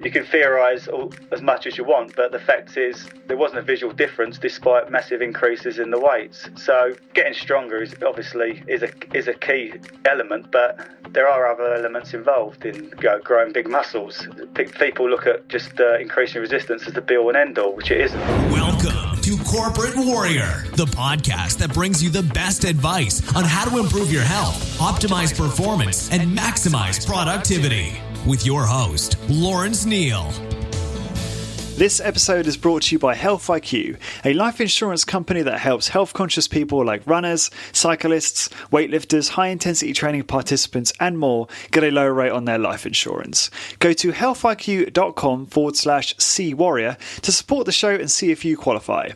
You can theorise as much as you want, but the fact is there wasn't a visual difference despite massive increases in the weights. So getting stronger is obviously a key element, but there are other elements involved in growing big muscles. People look at just increasing resistance as the be-all and end-all, which it isn't. Welcome to Corporate Warrior, the podcast that brings you the best advice on how to improve your health, optimize performance, and maximize productivity. With your host, Lawrence Neal. This episode is brought to you by Health IQ, a life insurance company that helps health-conscious people like runners, cyclists, weightlifters, high-intensity training participants, and more get a low rate on their life insurance. Go to healthiq.com/cwarrior to support the show and see if you qualify.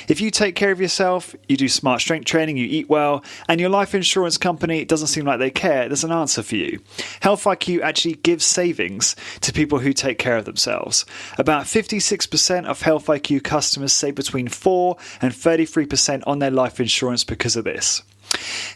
If you take care of yourself, you do smart strength training, you eat well, and your life insurance company doesn't seem like they care, there's an answer for you. Health IQ actually gives savings to people who take care of themselves. About 56% of Health IQ customers save between 4 and 33% on their life insurance because of this.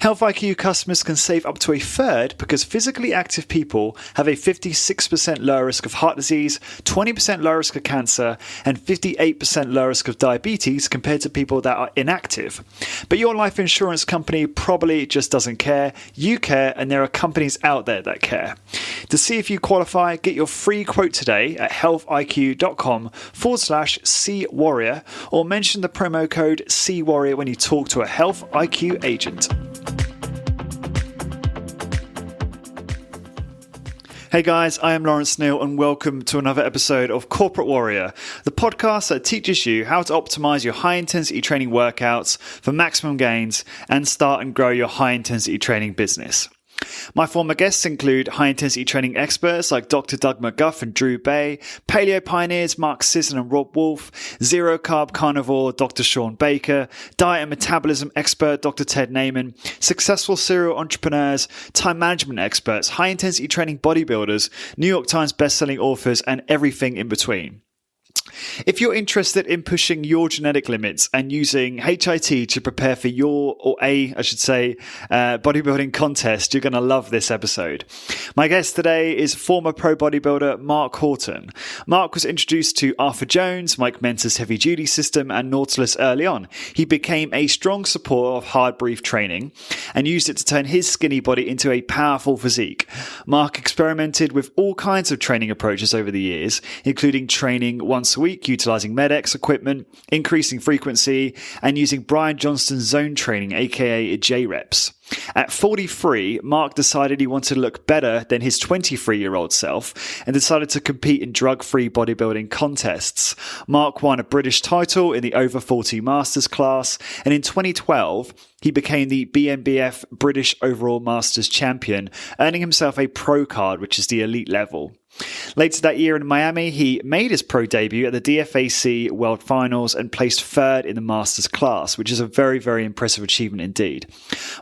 Health IQ customers can save up to a third because physically active people have a 56% lower risk of heart disease, 20% lower risk of cancer, and 58% lower risk of diabetes compared to people that are inactive. But your life insurance company probably just doesn't care. You care, and there are companies out there that care. To see if you qualify, get your free quote today at healthiq.com/cwarrior or mention the promo code CWarrior when you talk to a Health IQ agent. Hey guys, I am Lawrence Neal and welcome to another episode of Corporate Warrior, the podcast that teaches you how to optimize your high-intensity training workouts for maximum gains and start and grow your high-intensity training business. My former guests include high-intensity training experts like Dr. Doug McGuff and Drew Bay, paleo pioneers Mark Sisson and Rob Wolf, zero-carb carnivore Dr. Sean Baker, diet and metabolism expert Dr. Ted Naiman, successful serial entrepreneurs, time management experts, high-intensity training bodybuilders, New York Times bestselling authors, and everything in between. If you're interested in pushing your genetic limits and using HIT to prepare for bodybuilding contest, you're going to love this episode. My guest today is former pro bodybuilder Mark Houghton. Mark was introduced to Arthur Jones, Mike Mentzer's heavy duty system, and Nautilus early on. He became a strong supporter of hard brief training and used it to turn his skinny body into a powerful physique. Mark experimented with all kinds of training approaches over the years, including training once a week, utilizing MedX equipment, increasing frequency, and using Brian Johnston's zone training, aka J-Reps. At 43, Mark decided he wanted to look better than his 23-year-old self and decided to compete in drug-free bodybuilding contests. Mark won a British title in the over 40 Masters class, and in 2012, he became the BNBF British Overall Masters champion, earning himself a pro card, which is the elite level. Later that year in Miami, he made his pro debut at the DFAC World Finals and placed third in the Masters class, which is a very, very impressive achievement indeed.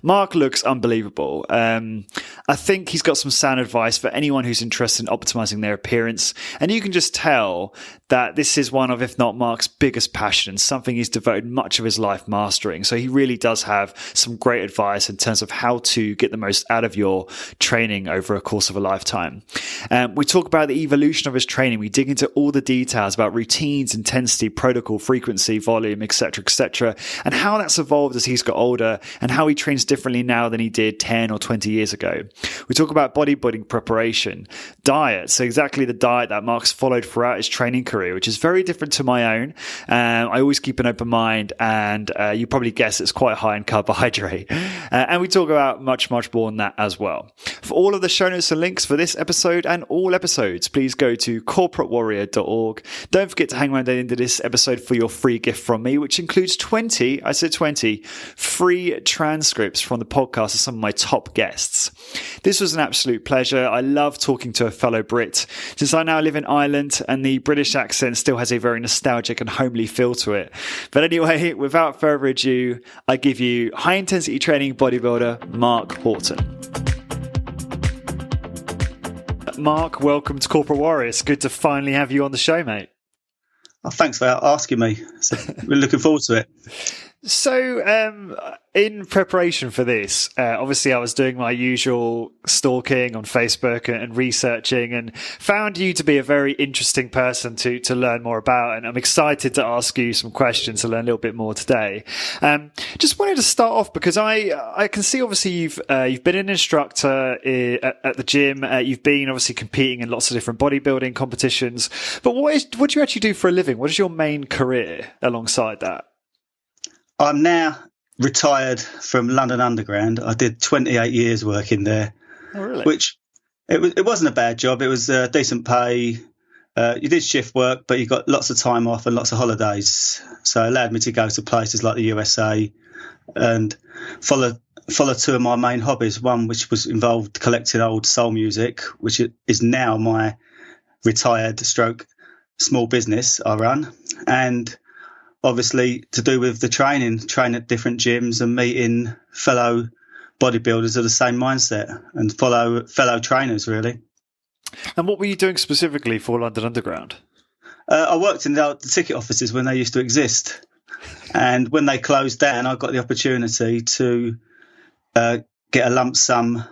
Mark looks unbelievable. I think he's got some sound advice for anyone who's interested in optimizing their appearance, and you can just tell that this is one of, if not Mark's biggest passions, something he's devoted much of his life mastering. So he really does have some great advice in terms of how to get the most out of your training over a course of a lifetime. We talk about the evolution of his training. We dig into all the details about routines, intensity, protocol, frequency, volume, etc., and how that's evolved as he's got older and how he trains differently now than he did 10 or 20 years ago. We talk about bodybuilding preparation, diet, so exactly the diet that Mark's followed throughout his training career, which is very different to my own. I always keep an open mind, and you probably guess it's quite high in carbohydrate. And we talk about much, much more than that as well. For all of the show notes and links for this episode and all episodes, please go to corporatewarrior.org. Don't forget to hang around the end of this episode for your free gift from me, which includes 20 free transcripts from the podcast of some of my top guests. This was an absolute pleasure. I love talking to a fellow Brit. Since I now live in Ireland and the British accent still has a very nostalgic and homely feel to it. But anyway, without further ado, I give you high-intensity training bodybuilder Mark Houghton. Mark, welcome to Corporate Warrior. It's good to finally have you on the show, mate. Oh, thanks for asking me. So we're looking forward to it. So, in preparation for this, obviously I was doing my usual stalking on Facebook and researching, and found you to be a very interesting person to learn more about. And I'm excited to ask you some questions to learn a little bit more today. Just wanted to start off because I can see obviously you've been an instructor at the gym. You've been obviously competing in lots of different bodybuilding competitions. But what do you actually do for a living? What is your main career alongside that? I'm now retired from London Underground. I did 28 years working there, Oh, really? which it wasn't a bad job. It was decent pay. You did shift work, but you got lots of time off and lots of holidays. So it allowed me to go to places like the USA and follow two of my main hobbies. One which was involved collecting old soul music, which is now my retired stroke small business I run, and obviously to do with the train at different gyms and meeting fellow bodybuilders of the same mindset and fellow trainers, really. And what were you doing specifically for London Underground? I worked in the ticket offices when they used to exist. And when they closed down, I got the opportunity to get a lump sum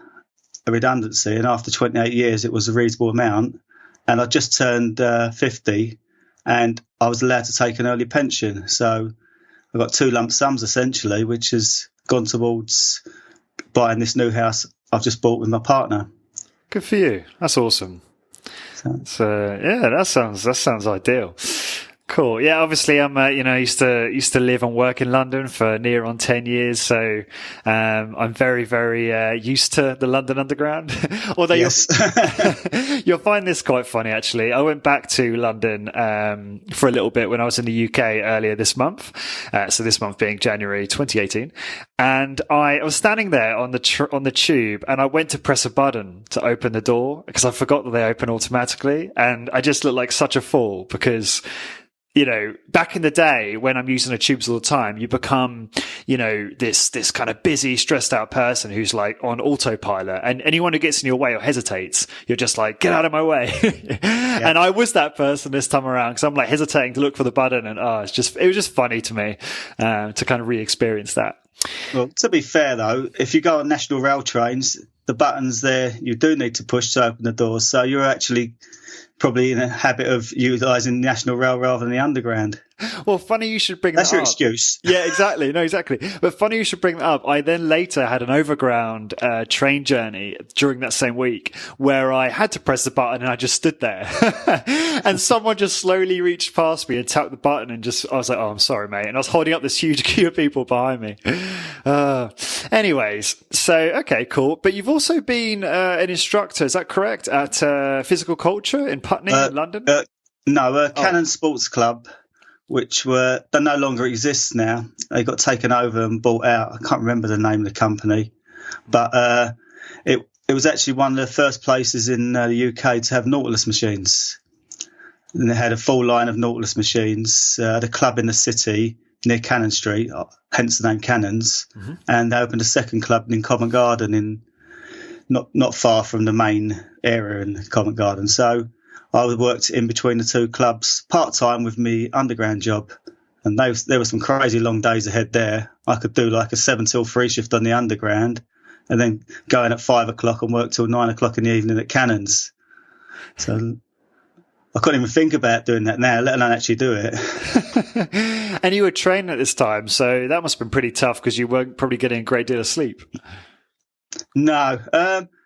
redundancy. And after 28 years, it was a reasonable amount. And I just turned 50. And I was allowed to take an early pension. So I got 2 lump sums, essentially, which has gone towards buying this new house I've just bought with my partner. Good for you. That's awesome. So yeah, that sounds ideal. Cool. Yeah, obviously I'm used to live and work in London for near on 10 years, so I'm very, very used to the London Underground. Although yes. You'll find this quite funny, actually. I went back to London for a little bit when I was in the UK earlier this month, so this month being January 2018, and I was standing there on the tube, and I went to press a button to open the door because I forgot that they open automatically, and I just looked like such a fool because, you know, back in the day when I'm using the tubes all the time, you become, you know, this kind of busy, stressed out person who's like on autopilot, and anyone who gets in your way or hesitates, you're just like, get out of my way. Yeah. And I was that person this time around because I'm like hesitating to look for the button, and it was just funny to me to kind of re-experience that. Well, to be fair though, if you go on national rail trains, the buttons there you do need to push to open the doors, so you're actually probably in a habit of utilising the National Rail rather than the Underground. Well, funny you should bring that up. That's your excuse. Yeah, exactly. No, exactly. But funny you should bring that up. I then later had an overground train journey during that same week where I had to press the button and I just stood there. And someone just slowly reached past me and tapped the button, and I was like, oh, I'm sorry, mate. And I was holding up this huge queue of people behind me. Anyways, so, okay, cool. But you've also been an instructor, is that correct, at Physical Culture in Putney, in London? No, Cannon Sports Club, which they no longer exist now. They got taken over and bought out. I can't remember the name of the company, but it was actually one of the first places in the UK to have Nautilus machines. And they had a full line of Nautilus machines. The club in the city near Cannon Street, hence the name Cannons, and they opened a second club in Covent Garden, in not far from the main area in Covent Garden. So I worked in between the two clubs part-time with me underground job, and there were some crazy long days ahead there. I could do like a 7 till 3 shift on the underground and then go in at 5 o'clock and work till 9 o'clock in the evening at Cannons. So I couldn't even think about doing that now, let alone actually do it. And you were training at this time, so that must have been pretty tough because you weren't probably getting a great deal of sleep. No.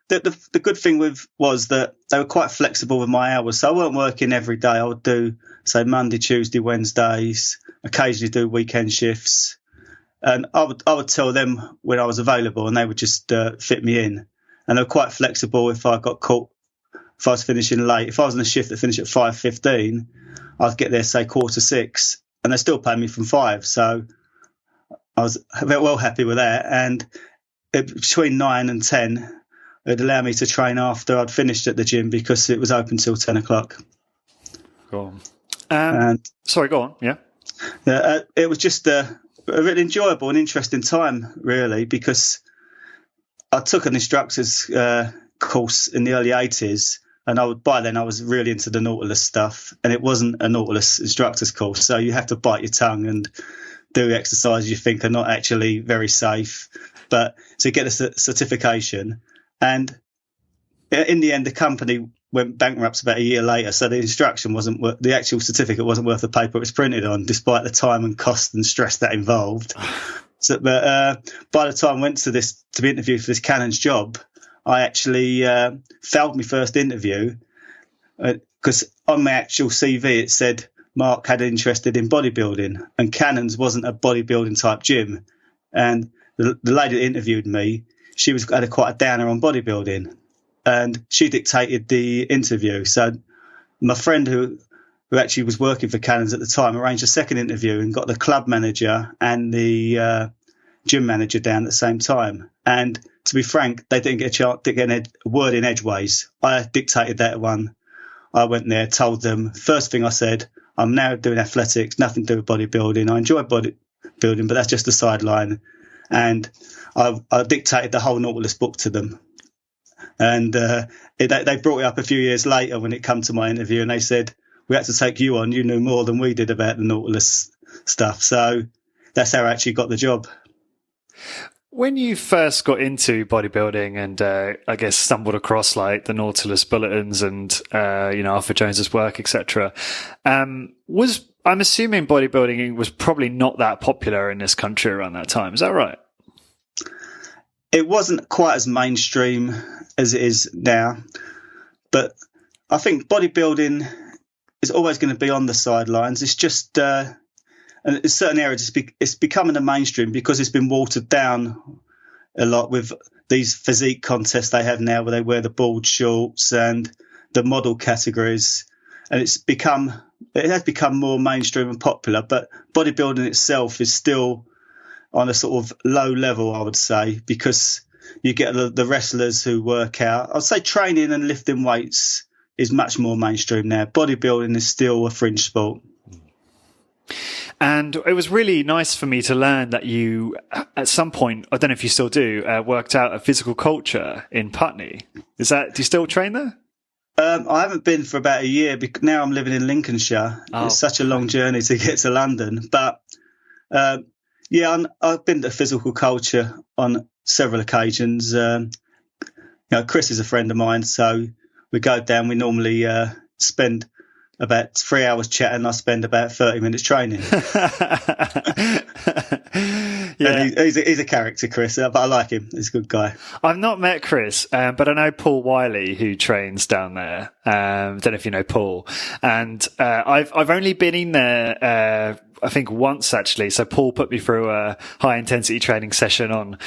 The good thing was that they were quite flexible with my hours. So I weren't working every day. I would do, say, Monday, Tuesday, Wednesdays, occasionally do weekend shifts. And I would tell them when I was available, and they would just fit me in. And they were quite flexible if I got caught, if I was finishing late. If I was on a shift that finished at 5:15, I'd get there, say, 5:45, and they still pay me from 5. So I was very well happy with that. And between 9 and 10, it'd allow me to train after I'd finished at the gym because it was open till 10 o'clock. Go on. Sorry, go on. Yeah. It was just a really enjoyable and interesting time, really, because I took an instructor's course in the early 80s, and by then I was really into the Nautilus stuff, and it wasn't a Nautilus instructor's course, so you have to bite your tongue and do exercises you think are not actually very safe, but to get a certification. And in the end, the company went bankrupt about a year later, so the instruction wasn't the actual certificate wasn't worth the paper it was printed on, despite the time and cost and stress that involved. So, but by the time I went to be interviewed for this Canon's job, I actually failed my first interview because on my actual CV it said Mark had interested in bodybuilding, and Canon's wasn't a bodybuilding type gym. And the lady that interviewed me, she had quite a downer on bodybuilding, and she dictated the interview. So my friend who actually was working for Canon's at the time arranged a second interview and got the club manager and the gym manager down at the same time. And to be frank, they didn't get a chance to get a word in edgeways. I dictated that one. I went there, told them, first thing I said, I'm now doing athletics, nothing to do with bodybuilding. I enjoy bodybuilding, but that's just a sideline. And I dictated the whole Nautilus book to them. And they brought it up a few years later when it came to my interview, and they said, we had to take you on. You knew more than we did about the Nautilus stuff. So that's how I actually got the job. When you first got into bodybuilding and I guess stumbled across like the Nautilus bulletins and Arthur Jones's work, etc., I'm assuming bodybuilding was probably not that popular in this country around that time. Is that right? It wasn't quite as mainstream as it is now, but I think bodybuilding is always going to be on the sidelines. It's just and in certain areas it's becoming a mainstream because it's been watered down a lot with these physique contests they have now, where they wear the board shorts and the model categories, and it has become more mainstream and popular. But bodybuilding itself is still on a sort of low level, I would say, because you get the wrestlers who work out. I'd say training and lifting weights is much more mainstream now. Bodybuilding is still a fringe sport. And it was really nice for me to learn that you, at some point, I don't know if you still do, worked out a physical culture in Putney. Do you still train there? I haven't been for about a year because now I'm living in Lincolnshire. Oh. It's such a long journey to get to London. But I've been to physical culture on several occasions. Chris is a friend of mine, so we go down. We normally spend about 3 hours chatting. I spend about 30 minutes training. Yeah, he's a character, Chris, but I like him. He's a good guy. I've not met Chris, but I know Paul Wiley, who trains down there. Don't know if you know Paul. And I've only been in there I think once actually. So Paul put me through a high intensity training session on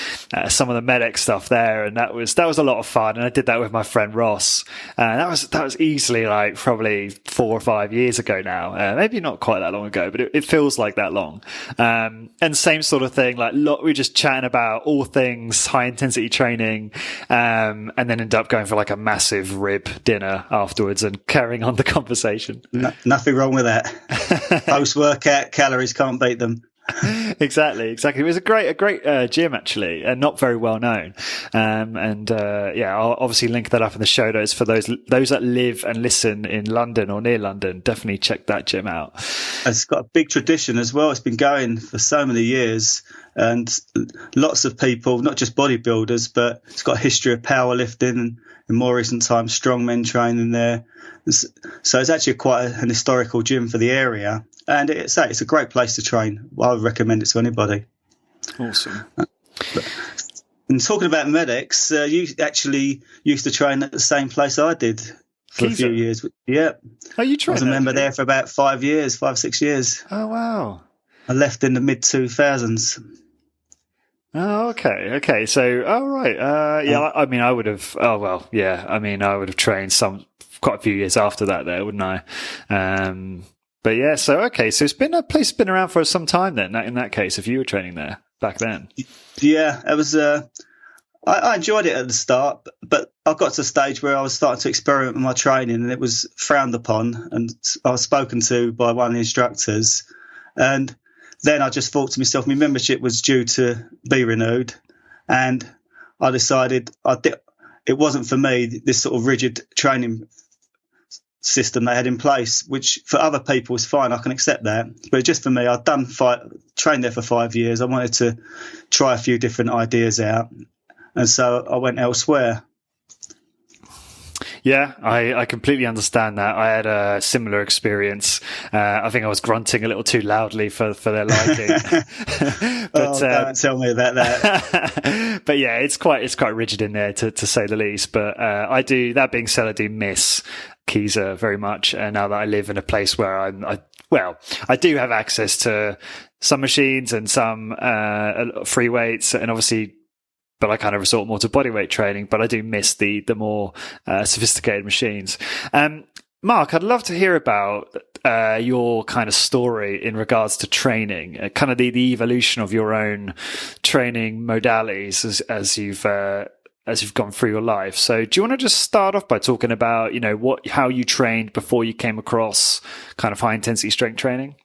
some of the Medic stuff there, and that was a lot of fun. And I did that with my friend Ross. That was easily like probably 4 or 5 years ago now. Maybe not quite that long ago, but it feels like that long. And same sort of thing. Like we were just chatting about all things high intensity training, and then ended up going for like a massive rib dinner afterwards and carrying on the conversation. Nothing wrong with that. Post workout calories can't beat them. Exactly. It was a great gym actually, and not very well known. I'll obviously link that up in the show notes for those that live and listen in London or near London. Definitely check that gym out. It's got a big tradition as well. It's been going for so many years, and lots of people, not just bodybuilders, but it's got a history of powerlifting and in more recent times strongmen training there. So it's actually quite an historical gym for the area. And it's a great place to train. I would recommend it to anybody. Awesome. And talking about Medics, you actually used to train at the same place I did for a few years. Yeah. Oh, you trained? I was a member there for about 5 years, 5-6 years. Oh, wow. I left in the mid-2000s. Oh, okay. So, right. I mean, I would have. Oh, well, yeah. I mean, I would have trained quite a few years after that, there, wouldn't I? But yeah, so it's been a place that's been around for some time then. In that case, if you were training there back then, yeah, it was. I enjoyed it at the start, but I got to a stage where I was starting to experiment with my training, and it was frowned upon. And I was spoken to by one of the instructors, and then I just thought to myself, my membership was due to be renewed, and I decided it wasn't for me, this sort of rigid training system they had in place, which for other people was fine. I can accept that. But just for me, I'd trained there for 5 years. I wanted to try a few different ideas out. And so I went elsewhere. Yeah, I completely understand that. I had a similar experience. I think I was grunting a little too loudly for their liking. But don't tell me about that. But yeah, it's quite rigid in there to say the least. But I do. That being said, I do miss Keyser very much. And now that I live in a place where I do have access to some machines and some free weights, and obviously. But I kind of resort more to bodyweight training, but I do miss the more sophisticated machines. Mark, I'd love to hear about your kind of story in regards to training, kind of the evolution of your own training modalities as you've gone through your life. So do you want to just start off by talking about, how you trained before you came across kind of high intensity strength training?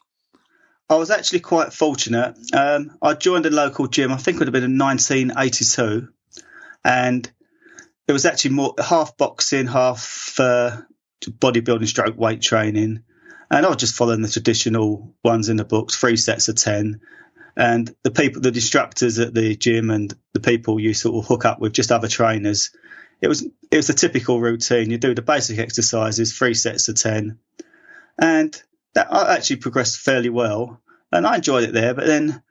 I was actually quite fortunate. I joined a local gym, I think it would have been in 1982, and it was actually more half boxing, half bodybuilding stroke weight training. And I was just following the traditional ones in the books, 3 sets of 10. And the instructors at the gym and the people you sort of hook up with, just other trainers, it was a typical routine. You do the basic exercises, 3 sets of 10. And that I actually progressed fairly well, and I enjoyed it there. But then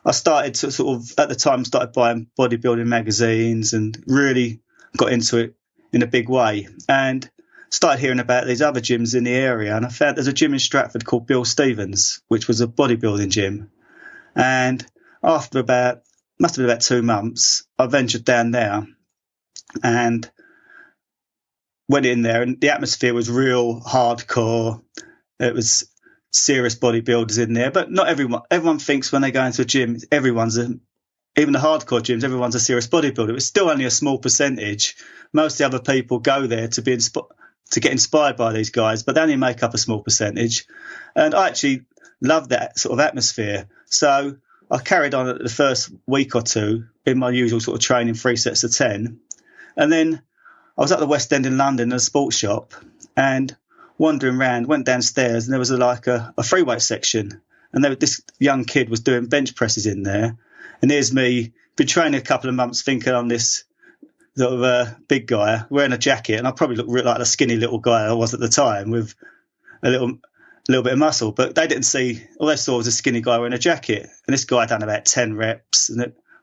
I started to started buying bodybuilding magazines and really got into it in a big way, and started hearing about these other gyms in the area. And I found there's a gym in Stratford called Bill Stevens, which was a bodybuilding gym. And after must have been about 2 months, I ventured down there and went in there, and the atmosphere was real hardcore. It was serious bodybuilders in there, but not everyone. Everyone thinks when they go into a gym, even the hardcore gyms, everyone's a serious bodybuilder. It's still only a small percentage. Most of the other people go there to get inspired by these guys, but they only make up a small percentage. And I actually loved that sort of atmosphere. So I carried on at the first week or two in my usual sort of training, 3 sets of 10. And then I was at the West End in London in a sports shop, and wandering around, went downstairs, and there was a free weight section, and this young kid was doing bench presses in there. And here's me, been training a couple of months, thinking I'm this sort of big guy wearing a jacket, and I probably looked like the skinny little guy I was at the time with a little bit of muscle. But they didn't see. All they saw was a skinny guy wearing a jacket, and this guy had done about 10 reps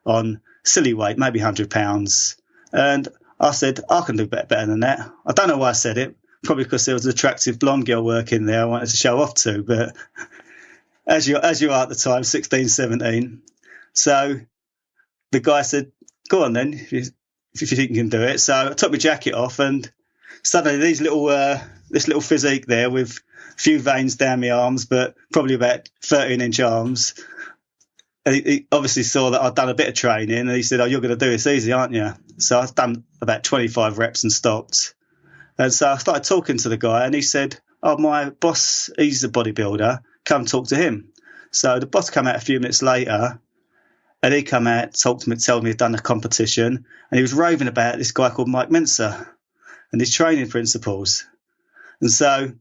on silly weight, maybe 100 pounds. And I said, I can do better than that. I don't know why I said it. Probably because there was an attractive blonde girl working there I wanted to show off to, but as you are at the time, 16, 17. So the guy said, go on then, if you think you can do it. So I took my jacket off, and suddenly this little physique there with a few veins down my arms, but probably about 13-inch arms. And he obviously saw that I'd done a bit of training, and he said, you're going to do this easy, aren't you? So I've done about 25 reps and stopped. And so I started talking to the guy, and he said, my boss, he's a bodybuilder, come talk to him. So the boss came out a few minutes later, and he come out, talked to me, told me he'd done a competition, and he was raving about this guy called Mike Mentzer and his training principles. And so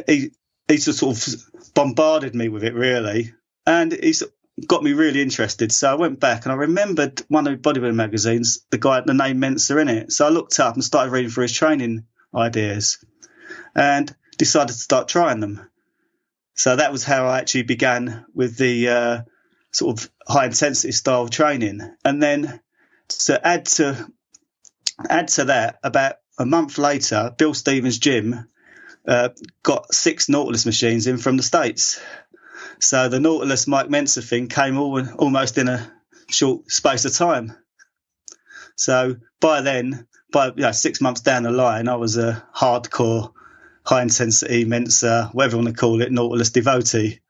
he sort of bombarded me with it, really, and he got me really interested. So I went back, and I remembered one of the bodybuilding magazines, the guy had the name Mentzer in it. So I looked up and started reading through his training ideas and decided to start trying them. So that was how I actually began with the sort of high intensity style training. And then to add to that, about a month later, Bill Stevens' gym got 6 Nautilus machines in from the States. So the Nautilus Mike Mentzer thing came almost in a short space of time. So by then, 6 months down the line, I was a hardcore, high-intensity Mentzer, whatever you want to call it, Nautilus devotee.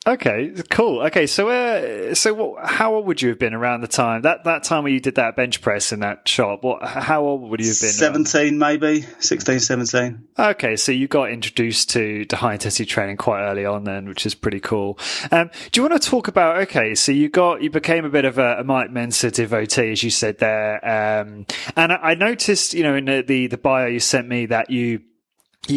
Okay, cool. Okay, how old would you have been around the time that time when you did that bench press in that shop? How old would you have been? 17, maybe 16, 17. Okay, so you got introduced to high intensity training quite early on then, which is pretty cool. Do you want to talk about? Okay, so you became a bit of a Mike Mentzer devotee, as you said there, and I noticed, in the bio you sent me that you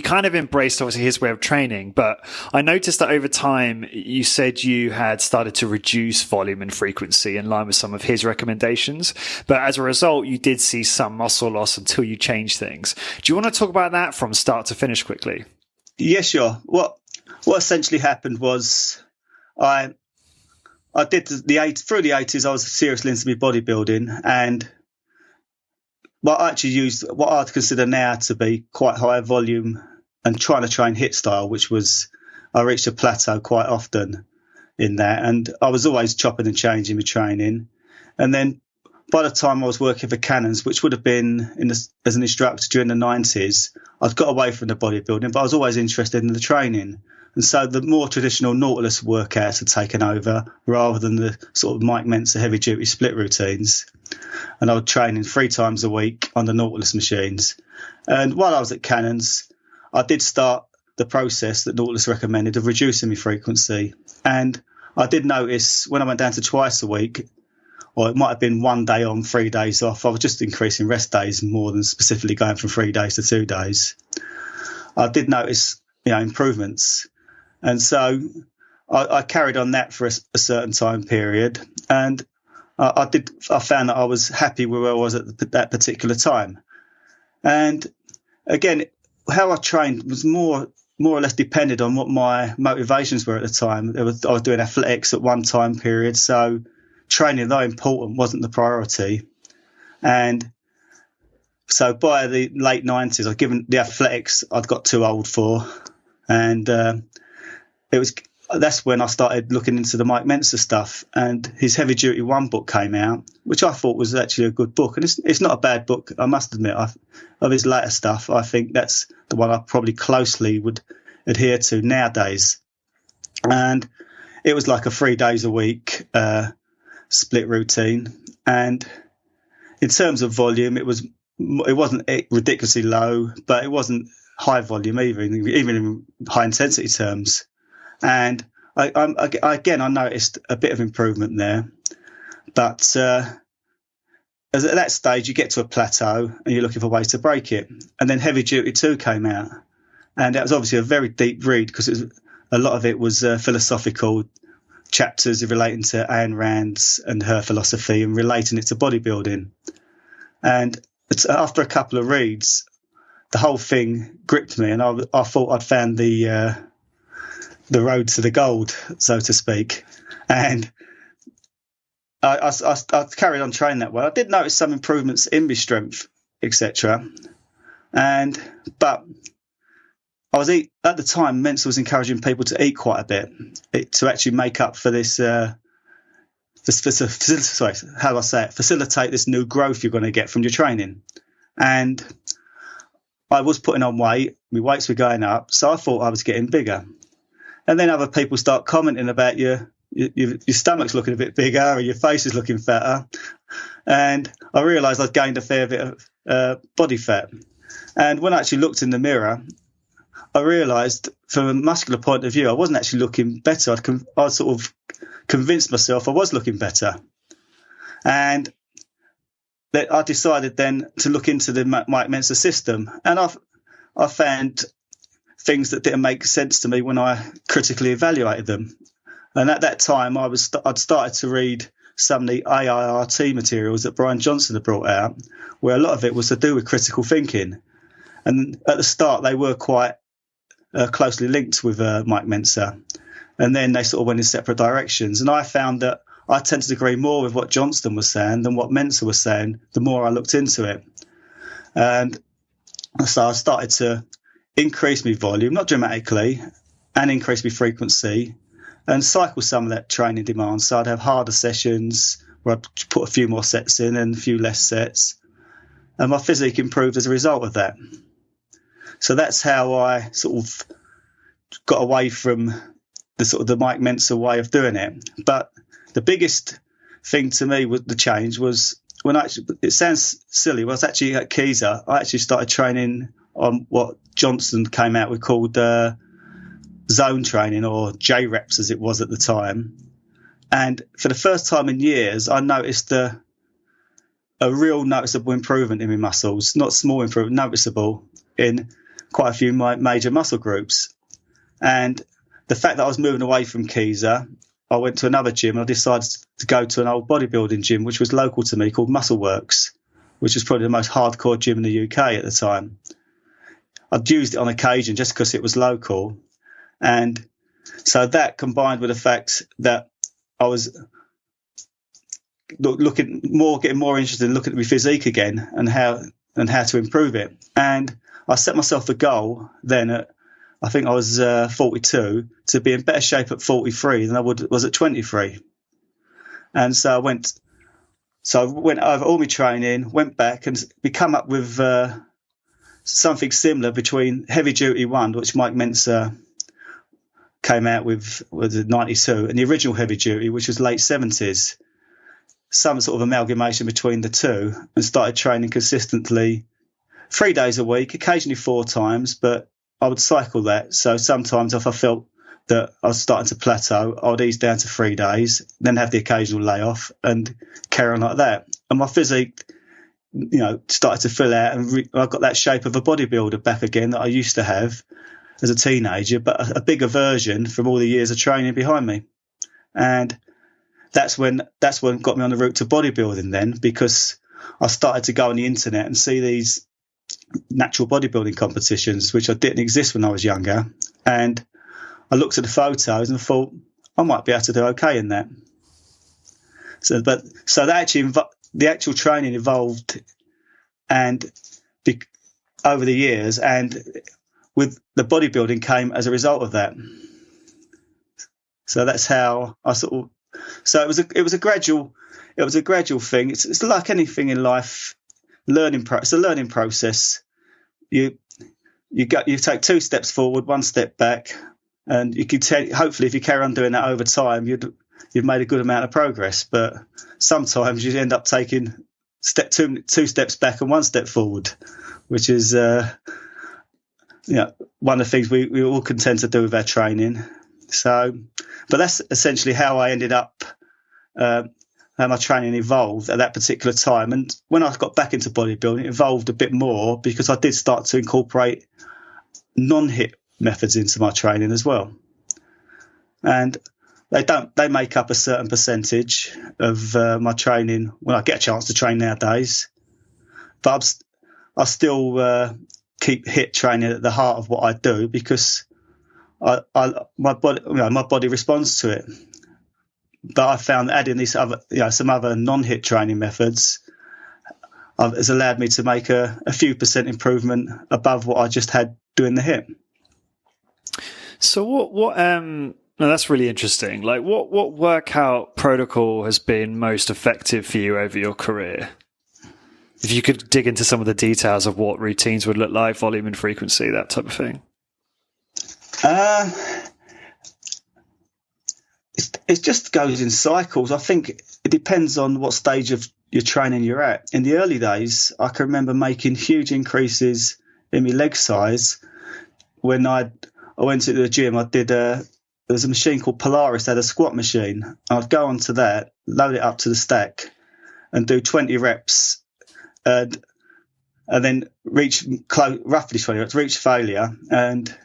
kind of embraced obviously his way of training, but I noticed that over time you said you had started to reduce volume and frequency in line with some of his recommendations. But as a result, you did see some muscle loss until you changed things. Do you want to talk about that from start to finish quickly? Yeah, sure. What essentially happened was I did through the 80s, I was seriously into my bodybuilding, and I actually used what I'd consider now to be quite high volume and trying to train HIIT style, which was, I reached a plateau quite often in that. And I was always chopping and changing my training. And then by the time I was working for Cannons, which would have been as an instructor during the 90s, I'd got away from the bodybuilding, but I was always interested in the training. And so the more traditional Nautilus workouts had taken over rather than the sort of Mike Mentzer heavy duty split routines. And I was training 3 times a week on the Nautilus machines. And while I was at Cannons, I did start the process that Nautilus recommended of reducing my frequency. And I did notice when I went down to twice a week, or it might have been 1 day on, 3 days off, I was just increasing rest days more than specifically going from 3 days to 2 days. I did notice, improvements. And so I carried on that for a certain time period. And I found that I was happy with where I was at that particular time. And again, how I trained was more or less depended on what my motivations were at the time. I was doing athletics at one time period, so training, though important, wasn't the priority. And so by the late 90s, I'd given the athletics I'd got too old for. And that's when I started looking into the Mike Mentzer stuff, and his Heavy Duty 1 book came out, which I thought was actually a good book. And it's not a bad book, I must admit. Of his later stuff, I think that's the one I probably closely would adhere to nowadays. And it was like a 3 days a week split routine. And in terms of volume, it wasn't ridiculously low, but it wasn't high volume even in high intensity terms. And I noticed a bit of improvement there. But as at that stage, you get to a plateau and you're looking for ways to break it. And then Heavy Duty 2 came out. And that was obviously a very deep read because a lot of it was philosophical chapters relating to Ayn Rand's and her philosophy and relating it to bodybuilding. And after a couple of reads, the whole thing gripped me, and I thought I'd found the road to the gold, so to speak. And I carried on training that way. I did notice some improvements in my strength, etc. But I was at the time, Mentzer was encouraging people to eat quite a bit to actually make up for this. Facilitate this new growth you're going to get from your training. And I was putting on weight. My weights were going up, so I thought I was getting bigger. And then other people start commenting about your stomach's looking a bit bigger or your face is looking fatter. And I realised I'd gained a fair bit of body fat. And when I actually looked in the mirror, I realised from a muscular point of view, I wasn't actually looking better. I sort of convinced myself I was looking better. And I decided then to look into the Mike Mentzer system. And I found things that didn't make sense to me when I critically evaluated them. And at that time, I'd started to read some of the AIRT materials that Brian Johnson had brought out, where a lot of it was to do with critical thinking. And at the start, they were quite closely linked with Mike Mentzer. And then they sort of went in separate directions. And I found that I tended to agree more with what Johnston was saying than what Mentzer was saying the more I looked into it. And so I started to increase my volume, not dramatically, and increase my frequency and cycle some of that training demand. So I'd have harder sessions where I'd put a few more sets in and a few less sets. And my physique improved as a result of that. So that's how I sort of got away from the Mike Mentzer way of doing it. But the biggest thing to me with the change was when it sounds silly, when I was actually at Keyser, I actually started training on what Johnson came out with called zone training, or J-reps as it was at the time. And for the first time in years, I noticed a real noticeable improvement in my muscles, not small improvement, noticeable in quite a few of my major muscle groups. And the fact that I was moving away from Keyser, I went to another gym and I decided to go to an old bodybuilding gym, which was local to me, called Muscle Works, which was probably the most hardcore gym in the UK at the time. I'd used it on occasion just because it was local. And so that, combined with the fact that I was getting more interested in looking at my physique again and how to improve it. And I set myself a goal then at, I think I was 42, to be in better shape at 43 than I was at 23. And so I went over all my training, went back, and we come up with something similar between Heavy Duty 1, which Mike Mentzer came out with, was it 92, and the original Heavy Duty, which was late 70s. Some sort of amalgamation between the two, and started training consistently 3 days a week, occasionally 4 times, but I would cycle that. So sometimes if I felt that I was starting to plateau, I would ease down to 3 days, then have the occasional layoff and carry on like that. And my physique, started to fill out, and I got that shape of a bodybuilder back again that I used to have as a teenager, but a bigger version from all the years of training behind me. And that's when got me on the route to bodybuilding then, because I started to go on the internet and see these natural bodybuilding competitions, which didn't exist when I was younger. And I looked at the photos and thought, I might be able to do okay in that. So that actually, the actual training evolved over the years, and with the bodybuilding came as a result of that. So that's how I sort of. So it was a gradual thing. It's like anything in life, it's a learning process. You take 2 steps forward, 1 step back, and you can hopefully if you carry on doing that over time, you've made a good amount of progress. But sometimes you end up taking two steps back and 1 step forward, which is one of the things we all can tend to do with our training. So, but that's essentially how I ended up, how my training evolved at that particular time. And when I got back into bodybuilding, it evolved a bit more because I did start to incorporate non-HIIT methods into my training as well. And they make up a certain percentage of my training when I get a chance to train nowadays. But I still keep HIIT training at the heart of what I do, because my body responds to it. But I found that adding these other, some other non-HIIT training methods has allowed me to make a few percent improvement above what I just had doing the HIIT. So what no, that's really interesting. Like what workout protocol has been most effective for you over your career? If you could dig into some of the details of what routines would look like, volume and frequency, that type of thing. It just goes in cycles. I think it depends on what stage of your training you're at. In the early days, I can remember making huge increases in my leg size. When I went to the gym, there was a machine called Polaris, they had a squat machine. I'd go onto that, load it up to the stack, and do 20 reps, and then reach roughly 20 reps, reach failure, and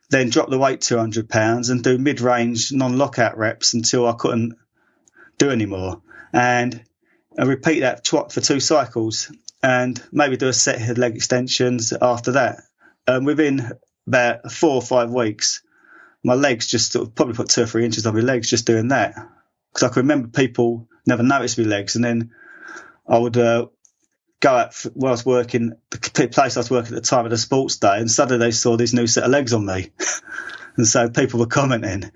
then drop the weight 200 pounds and do mid-range non-lockout reps until I couldn't do anymore. And I repeat that for 2 cycles, and maybe do a set of leg extensions after that. Within about 4 or 5 weeks, my legs just probably put 2 or 3 inches on my legs just doing that. Because I can remember people never noticed my legs, and then I would go out while I was working, the place I was working at the time at a sports day, and suddenly they saw this new set of legs on me. And so people were commenting.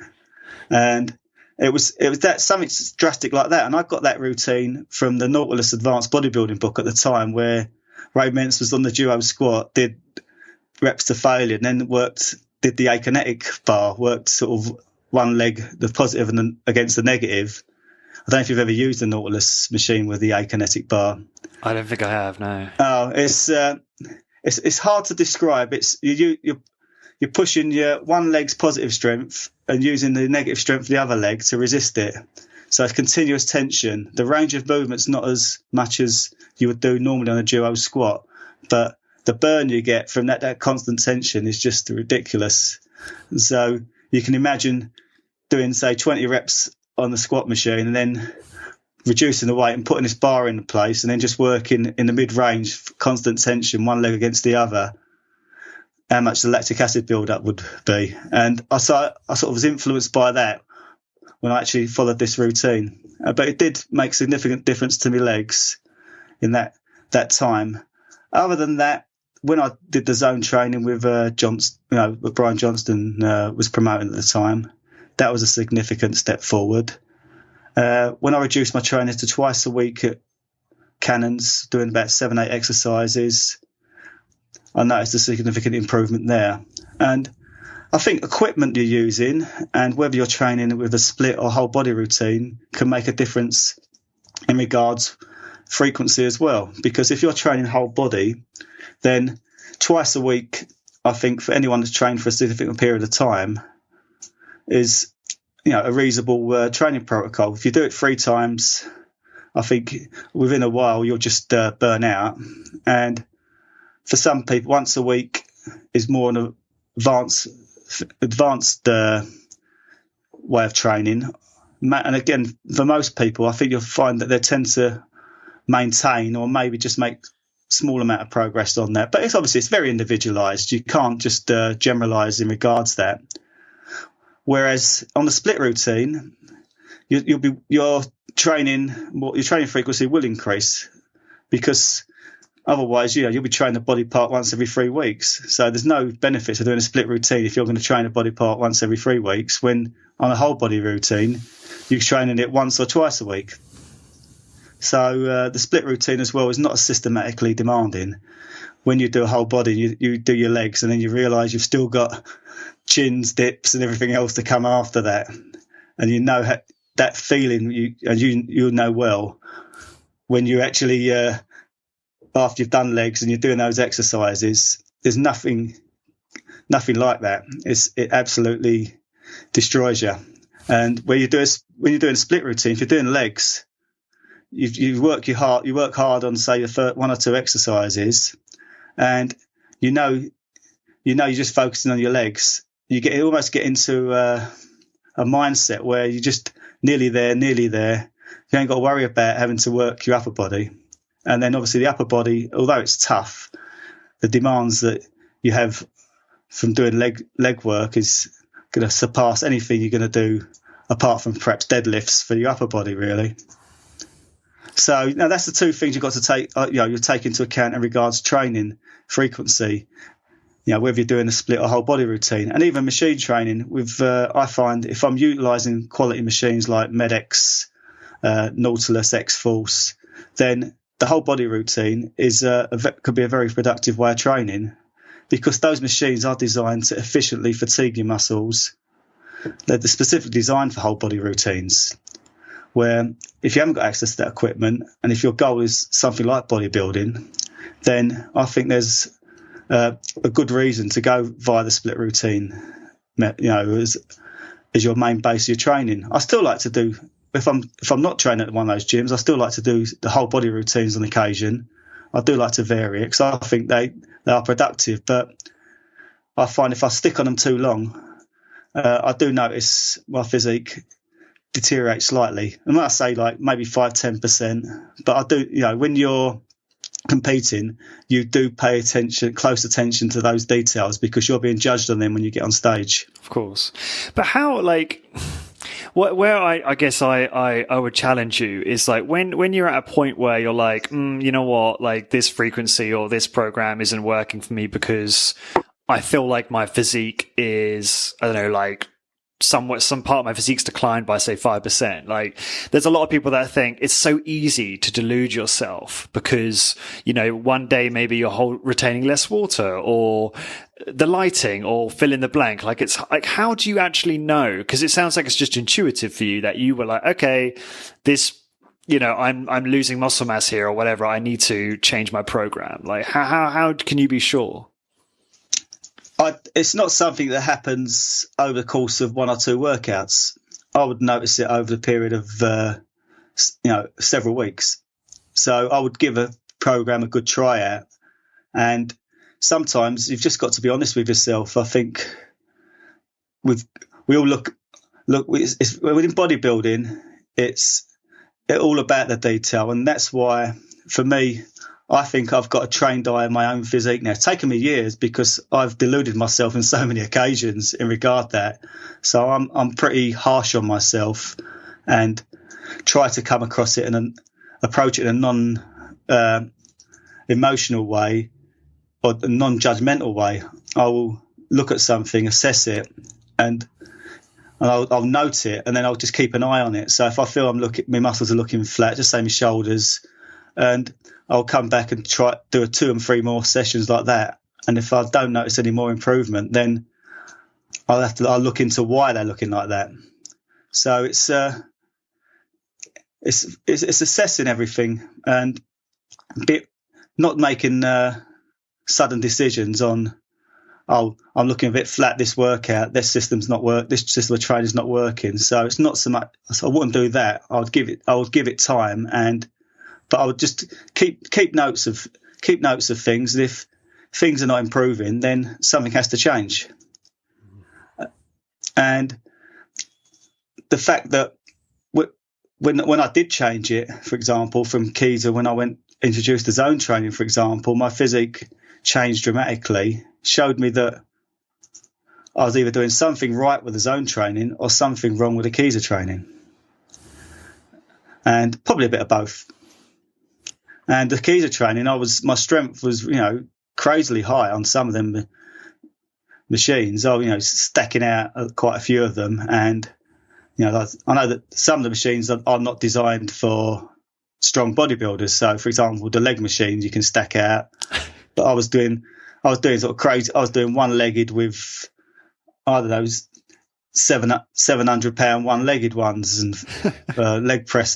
And it was that something drastic like that. And I got that routine from the Nautilus Advanced Bodybuilding book at the time, where Ray Mentzer was on the duo squat, did reps to failure, and then did the akinetic bar, worked sort of one leg, the positive and against the negative. I don't know if you've ever used a Nautilus machine with the akinetic bar. I don't think I have, no. Oh, it's hard to describe. It's you're pushing your one leg's positive strength and using the negative strength of the other leg to resist it. So it's continuous tension. The range of movement's not as much as you would do normally on a duo squat, but the burn you get from that constant tension is just ridiculous. So you can imagine doing, say, 20 reps on the squat machine and then reducing the weight and putting this bar in place and then just working in the mid-range, constant tension, one leg against the other, how much the lactic acid build-up would be. And I sort of was influenced by that when I actually followed this routine. But it did make significant difference to my legs in that time. Other than that, when I did the zone training with what Brian Johnston was promoting at the time, that was a significant step forward. When I reduced my training to twice a week at Cannons, doing about 7-8 exercises, I noticed a significant improvement there. And I think equipment you're using and whether you're training with a split or whole body routine can make a difference in regards frequency as well. Because if you're training whole body, then twice a week, I think for anyone that's trained for a significant period of time is, a reasonable training protocol. If you do it 3 times, I think within a while you'll just burn out. And for some people, once a week is more an advanced way of training. And again, for most people, I think you'll find that they tend to maintain or maybe just make small amount of progress on that. But it's very individualized. You can't just generalize in regards to that. Whereas on the split routine, your training frequency will increase because otherwise, you'll be training a body part once every 3 weeks. So there's no benefit to doing a split routine if you're going to train a body part once every 3 weeks, when on a whole body routine, you're training it once or twice a week. So the split routine as well is not as systematically demanding. When you do a whole body, you do your legs and then you realise you've still got chins, dips and everything else to come after that. And you know that feeling, you know well, when you actually... after you've done legs and you're doing those exercises, there's nothing like that. It absolutely destroys you. And when you're doing a split routine, if you're doing legs, you work hard on, say, your first 1 or 2 exercises, and you're just focusing on your legs. You almost get into a mindset where you're just nearly there. You ain't got to worry about having to work your upper body. And then obviously the upper body, although it's tough, the demands that you have from doing leg work is going to surpass anything you're going to do apart from perhaps deadlifts for your upper body, really. So now that's the 2 things you've got to take, you take into account in regards to training frequency, whether you're doing a split or whole body routine. And even machine training, I find if I'm utilising quality machines like MedX, Nautilus, X-Force, then the whole body routine could be a very productive way of training, because those machines are designed to efficiently fatigue your muscles. They're specifically designed for whole body routines, where if you haven't got access to that equipment and if your goal is something like bodybuilding, then I think there's a good reason to go via the split routine, as your main base of your training. I still like to do, if I'm not training at one of those gyms, I still like to do the whole body routines on occasion. I do like to vary it because I think they are productive. But I find if I stick on them too long, I do notice my physique deteriorate slightly. And when I say like maybe 5-10%, but I do, when you're competing, you do pay close attention to those details because you're being judged on them when you get on stage. Of course. But how, where I guess I would challenge you is when you're at a point where you're like, you know what, this frequency or this program isn't working for me because I feel like my physique is, I don't know, some part of my physique's declined by say 5%. Like there's a lot of people that think it's so easy to delude yourself because, one day maybe you're retaining less water or the lighting or fill in the blank. Like it's like, how do you actually know? Because it sounds like it's just intuitive for you that you were like, okay, this, I'm losing muscle mass here or whatever. I need to change my program. Like how can you be sure? It's not something that happens over the course of 1 or 2 workouts. I would notice it over the period of, several weeks. So I would give a program a good try out. And sometimes you've just got to be honest with yourself. I think we all look within bodybuilding, it's all about the detail. And that's why, for me, I think I've got a trained eye on my own physique now. It's taken me years because I've deluded myself on so many occasions in regard to that. So I'm pretty harsh on myself and try to come across it and approach it in a non-emotional way or a non-judgmental way. I will look at something, assess it, and I'll note it, and then I'll just keep an eye on it. So if I feel my muscles are looking flat, just say my shoulders, and I'll come back and try do 2 and 3 more sessions like that. And if I don't notice any more improvement, then I'll look into why they're looking like that. So it's assessing everything and not making sudden decisions on, I'm looking a bit flat this workout, this system's not work, this system of training is not working. So it's not so much. So I wouldn't do that. I would give it time, but I would just keep notes of things. And if things are not improving, then something has to change. And the fact that when I did change it, for example, from Keiser, when I introduced the zone training, for example, my physique changed dramatically, showed me that I was either doing something right with the zone training or something wrong with the Keiser training. And probably a bit of both. And the Keiser training, my strength was, crazily high on some of them machines. I was, stacking out quite a few of them. And, I know that some of the machines are not designed for strong bodybuilders. So, for example, the leg machines you can stack out. But I was doing sort of crazy. I was doing one-legged with, I don't know, 700-pound one-legged ones and leg press.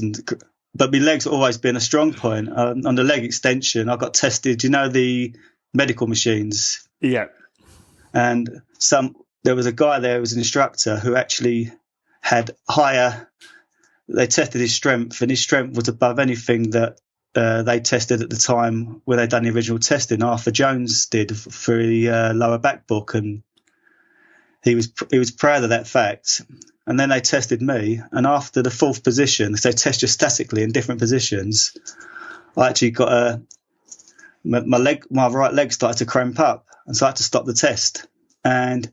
But my legs have always been a strong point. On the leg extension, I got tested. The medical machines? Yeah. And there was a guy there who was an instructor who actually had higher. They tested his strength, and his strength was above anything that they tested at the time when they'd done the original testing. Arthur Jones did for the lower back book, and he was proud of that fact. And then they tested me, and after the 4th position, because they test you statically in different positions, I actually got my right leg started to cramp up, and so I had to stop the test. And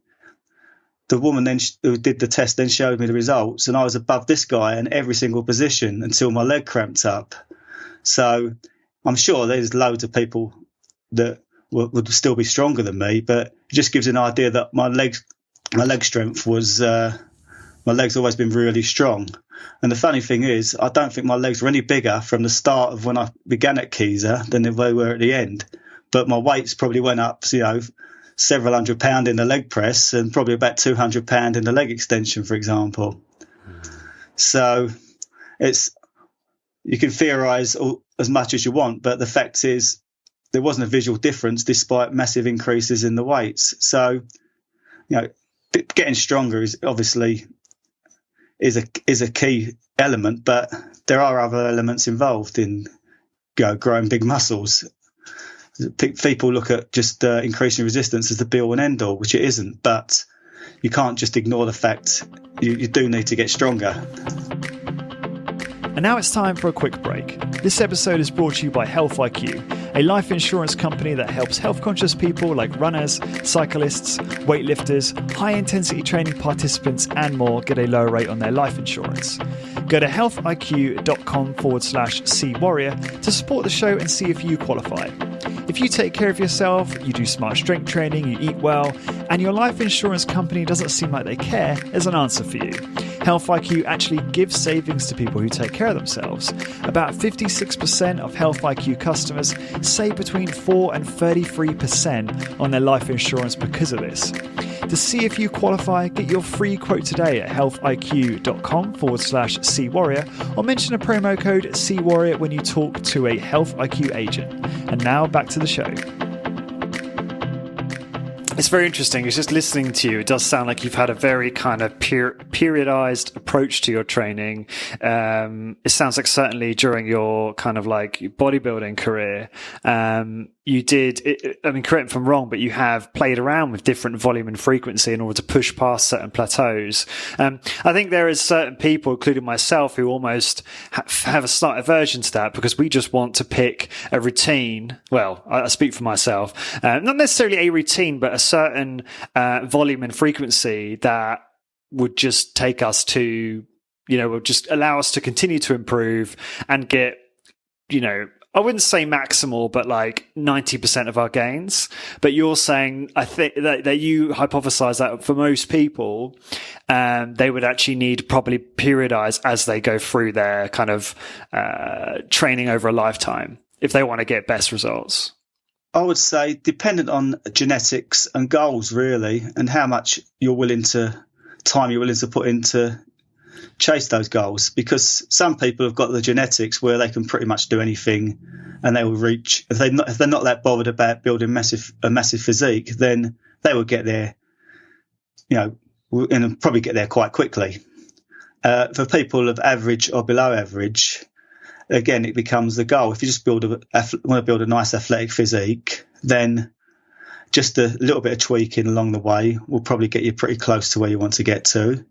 the woman then who did the test then showed me the results, and I was above this guy in every single position until my leg cramped up. So I'm sure there's loads of people that would still be stronger than me, but it just gives an idea that my leg strength was. My legs have always been really strong. And the funny thing is, I don't think my legs were any bigger from the start of when I began at Keiser than they were at the end. But my weights probably went up, several £100 in the leg press and probably about £200 in the leg extension, for example. So you can theorise as much as you want, but the fact is there wasn't a visual difference despite massive increases in the weights. So, getting stronger is obviously is a key element, but there are other elements involved in growing big muscles. People look at just increasing resistance as the be all and end all, which it isn't, but you can't just ignore the fact you do need to get stronger. And now it's time for a quick break. This episode is brought to you by Health IQ, a life insurance company that helps health-conscious people like runners, cyclists, weightlifters, high-intensity training participants, and more get a lower rate on their life insurance. Go to healthiq.com/cwarrior to support the show and see if you qualify. If you take care of yourself, you do smart strength training, you eat well, and your life insurance company doesn't seem like they care, there's an answer for you. Health IQ actually gives savings to people who take care of themselves. About 56% of Health IQ customers save between 4 and 33% on their life insurance because of this. To see if you qualify, get your free quote today at healthiq.com/CWarrior or mention a promo code CWarrior when you talk to a Health IQ agent. And now back to the show. It's very interesting. It's just listening to you. It does sound like you've had a very kind of periodized approach to your training. It sounds like certainly during your kind of like bodybuilding career, you did, I mean, correct me if I'm wrong, but you have played around with different volume and frequency in order to push past certain plateaus. I think there is certain people, including myself, who almost have a slight aversion to that because we just want to pick a routine. Well, I speak for myself, not necessarily a routine, but a certain volume and frequency that would just take us to, would just allow us to continue to improve and get, I wouldn't say maximal, but like 90% of our gains. But you're saying, I think that you hypothesize that for most people, they would actually need probably periodize as they go through their kind of training over a lifetime if they want to get best results. I would say dependent on genetics and goals, really, and how much time you're willing to put into chase those goals, because some people have got the genetics where they can pretty much do anything and they will reach. If they're not that bothered about building a massive physique, then they will get there, and probably get there quite quickly. For people of average or below average, again, it becomes the goal. If you just want to build a nice athletic physique, then just a little bit of tweaking along the way will probably get you pretty close to where you want to get to.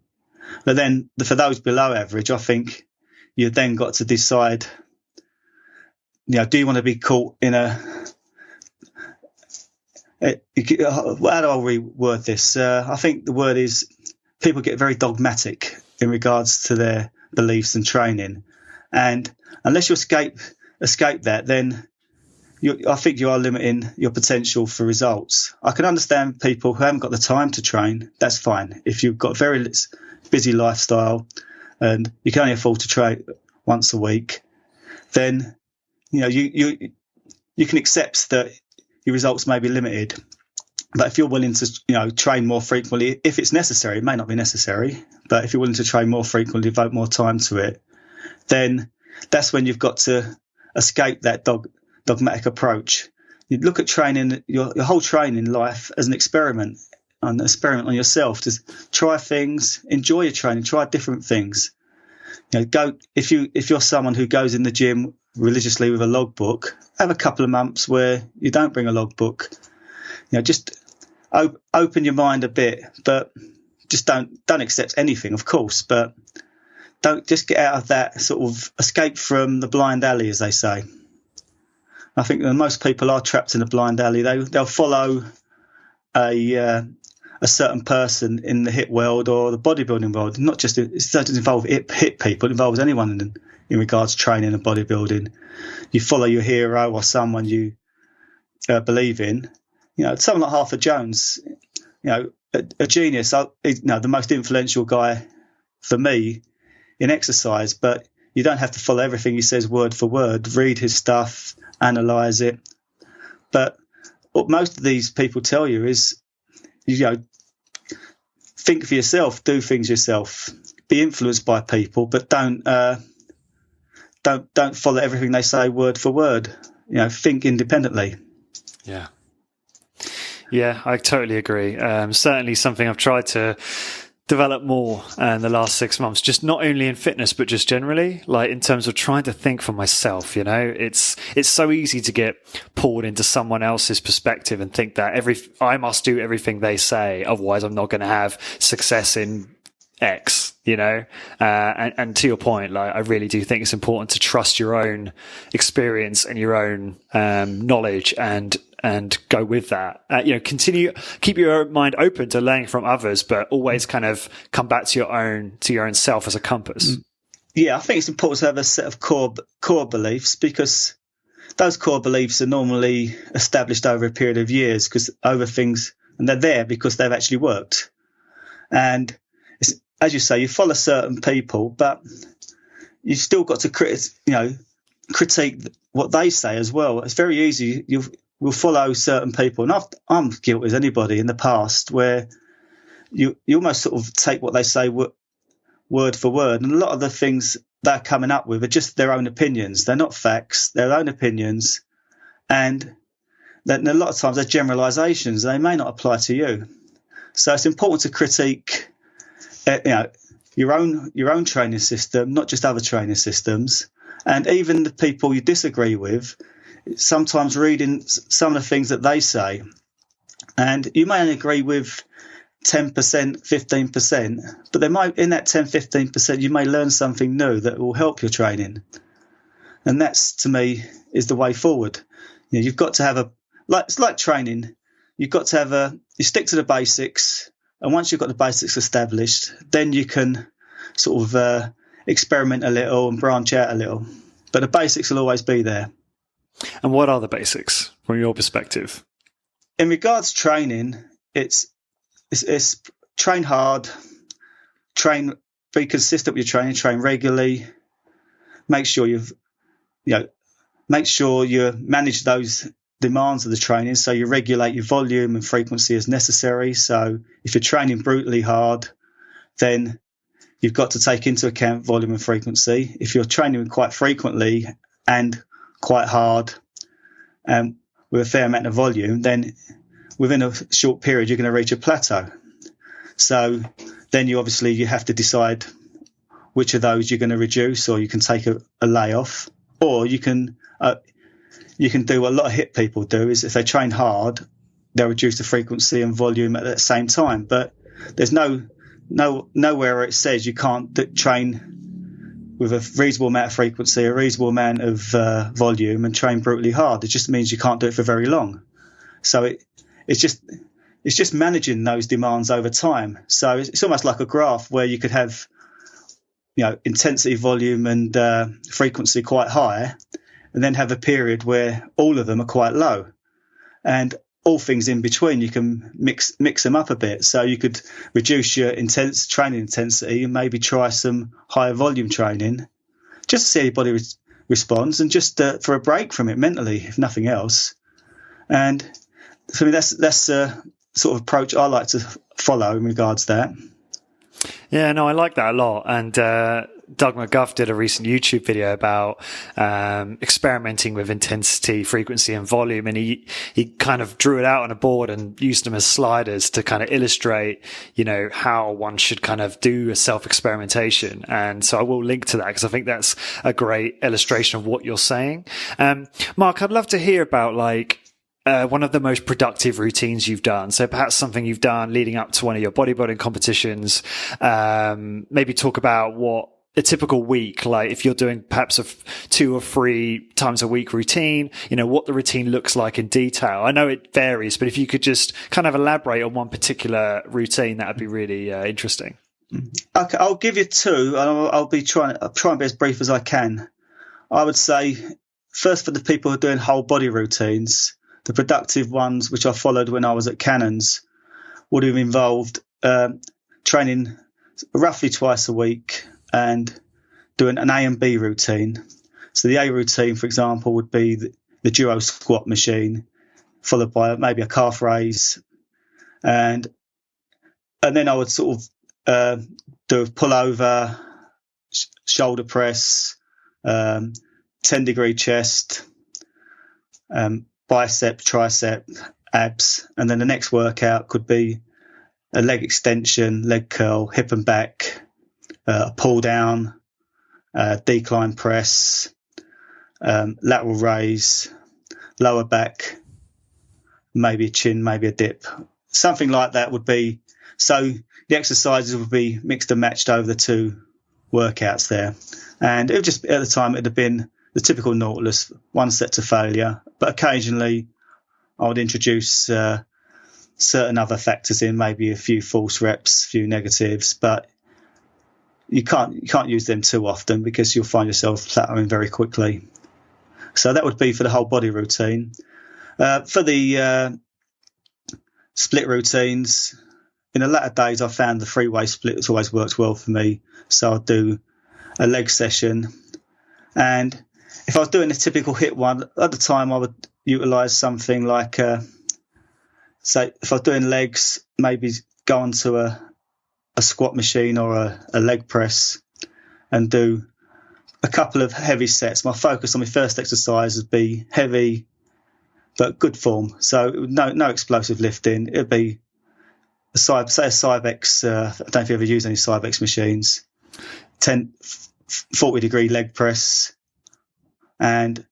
But then for those below average, I think you've then got to decide, do you want to be caught in how do I reword this? I think the word is people get very dogmatic in regards to their beliefs and training. And unless you escape that, then I think you are limiting your potential for results. I can understand people who haven't got the time to train. That's fine. If you've got a very busy lifestyle and you can only afford to train once a week, then you can accept that your results may be limited. But if you're willing to train more frequently, if it's necessary, it may not be necessary, but if you're willing to train more frequently, devote more time to it, then that's when you've got to escape that dogmatic approach. You look at training, your whole training life as an experiment on yourself. Just try things, enjoy your training, try different things. Go if you're someone who goes in the gym religiously with a logbook, have a couple of months where you don't bring a logbook. Just open your mind a bit, but just don't accept anything, of course, but don't just get out of that sort of escape from the blind alley, as they say. I think that most people are trapped in a blind alley. They'll follow a certain person in the HIIT world or the bodybuilding world. Not just it doesn't involve HIIT people. It involves anyone in regards to training and bodybuilding. You follow your hero or someone you believe in. Someone like Arthur Jones, a genius. The most influential guy for me in exercise, but you don't have to follow everything he says word for word. Read his stuff, analyze it. But what most of these people tell you is, think for yourself, do things yourself, be influenced by people, but don't follow everything they say word for word. Think independently. Yeah, I totally agree. Certainly something I've tried to develop more in the last 6 months, just not only in fitness, but just generally, like in terms of trying to think for myself. It's so easy to get pulled into someone else's perspective and think that I must do everything they say, otherwise I'm not going to have success in X, and to your point, like I really do think it's important to trust your own experience and your own knowledge and go with that. Keep your mind open to learning from others, but always kind of come back to your own self as a compass. Yeah, I think it's important to have a set of core beliefs, because those core beliefs are normally established over a period of years, because over things and they're there because they've actually worked. And it's, as you say, you follow certain people, but you've still got to critique what they say as well. It's very easy. We'll follow certain people, and I'm guilty as anybody in the past, where you almost sort of take what they say word for word, and a lot of the things they're coming up with are just their own opinions. They're not facts, their own opinions, and then a lot of times they're generalisations. They may not apply to you. So it's important to critique, your own training system, not just other training systems, and even the people you disagree with. Sometimes reading some of the things that they say, and you may only agree with 10%, 15%, but there might, in that 10, 15%, you may learn something new that will help your training. And that's, to me, is the way forward. You've got to have it's like training. You've got to you stick to the basics, and once you've got the basics established, then you can sort of experiment a little and branch out a little. But the basics will always be there. And what are the basics from your perspective? In regards to training, it's train hard, be consistent with your training, train regularly. Make sure you manage those demands of the training, so you regulate your volume and frequency as necessary. So if you're training brutally hard, then you've got to take into account volume and frequency. If you're training quite frequently and quite hard with a fair amount of volume, then within a short period you're going to reach a plateau. So then you have to decide which of those you're going to reduce, or you can take a layoff, or you can do what a lot of HIIT people do, is if they train hard, they'll reduce the frequency and volume at the same time. But there's nowhere where it says you can't train with a reasonable amount of frequency, a reasonable amount of volume, and train brutally hard. It just means you can't do it for very long. So it's just managing those demands over time. So it's almost like a graph where you could have, intensity, volume, and frequency quite high, and then have a period where all of them are quite low, and all things in between you can mix them up a bit. So you could reduce your training intensity and maybe try some higher volume training, just to see how your body responds, and just for a break from it mentally, if nothing else. And for me, that's the sort of approach I like to follow in regards to that. Yeah, no, I like that a lot. And Doug McGuff did a recent YouTube video about experimenting with intensity, frequency, and volume, and he kind of drew it out on a board and used them as sliders to kind of illustrate, how one should kind of do a self-experimentation. And so I will link to that because I think that's a great illustration of what you're saying. Mark, I'd love to hear about one of the most productive routines you've done. So perhaps something you've done leading up to one of your bodybuilding competitions. Maybe talk about what a typical week, like if you're doing perhaps a 2 or 3 times a week routine, what the routine looks like in detail. I know it varies, but if you could just kind of elaborate on one particular routine, that would be really interesting. Okay, I'll give you 2, and I'll try and be as brief as I can. I would say, first, for the people who are doing whole body routines, the productive ones, which I followed when I was at Cannons, would have involved training roughly twice a week and doing an A and B routine. So the A routine, for example, would be the duo squat machine, followed by maybe a calf raise. And then I would sort of do a pullover, shoulder press, 10-degree chest, bicep, tricep, abs. And then the next workout could be a leg extension, leg curl, hip and back, pull down, decline press, lateral raise, lower back, maybe a chin, maybe a dip. Something like that would be. So the exercises would be mixed and matched over the 2 workouts there. And it would just, at the time, it would have been the typical Nautilus, 1 set to failure. But occasionally I would introduce certain other factors in, maybe a few false reps, a few negatives, but you can't use them too often because you'll find yourself plateauing very quickly. So that would be for the whole body routine. For the split routines. In the latter days, I found the three-way split has always worked well for me. So I'll do a leg session. And if I was doing a typical HIIT one, at the time I would utilise something like, say, if I was doing legs, maybe go onto a squat machine or a leg press and do a couple of heavy sets. My focus on my first exercise would be heavy but good form. So no explosive lifting. It'd be a Cybex. I don't know if you ever use any Cybex machines. 40-degree leg press, and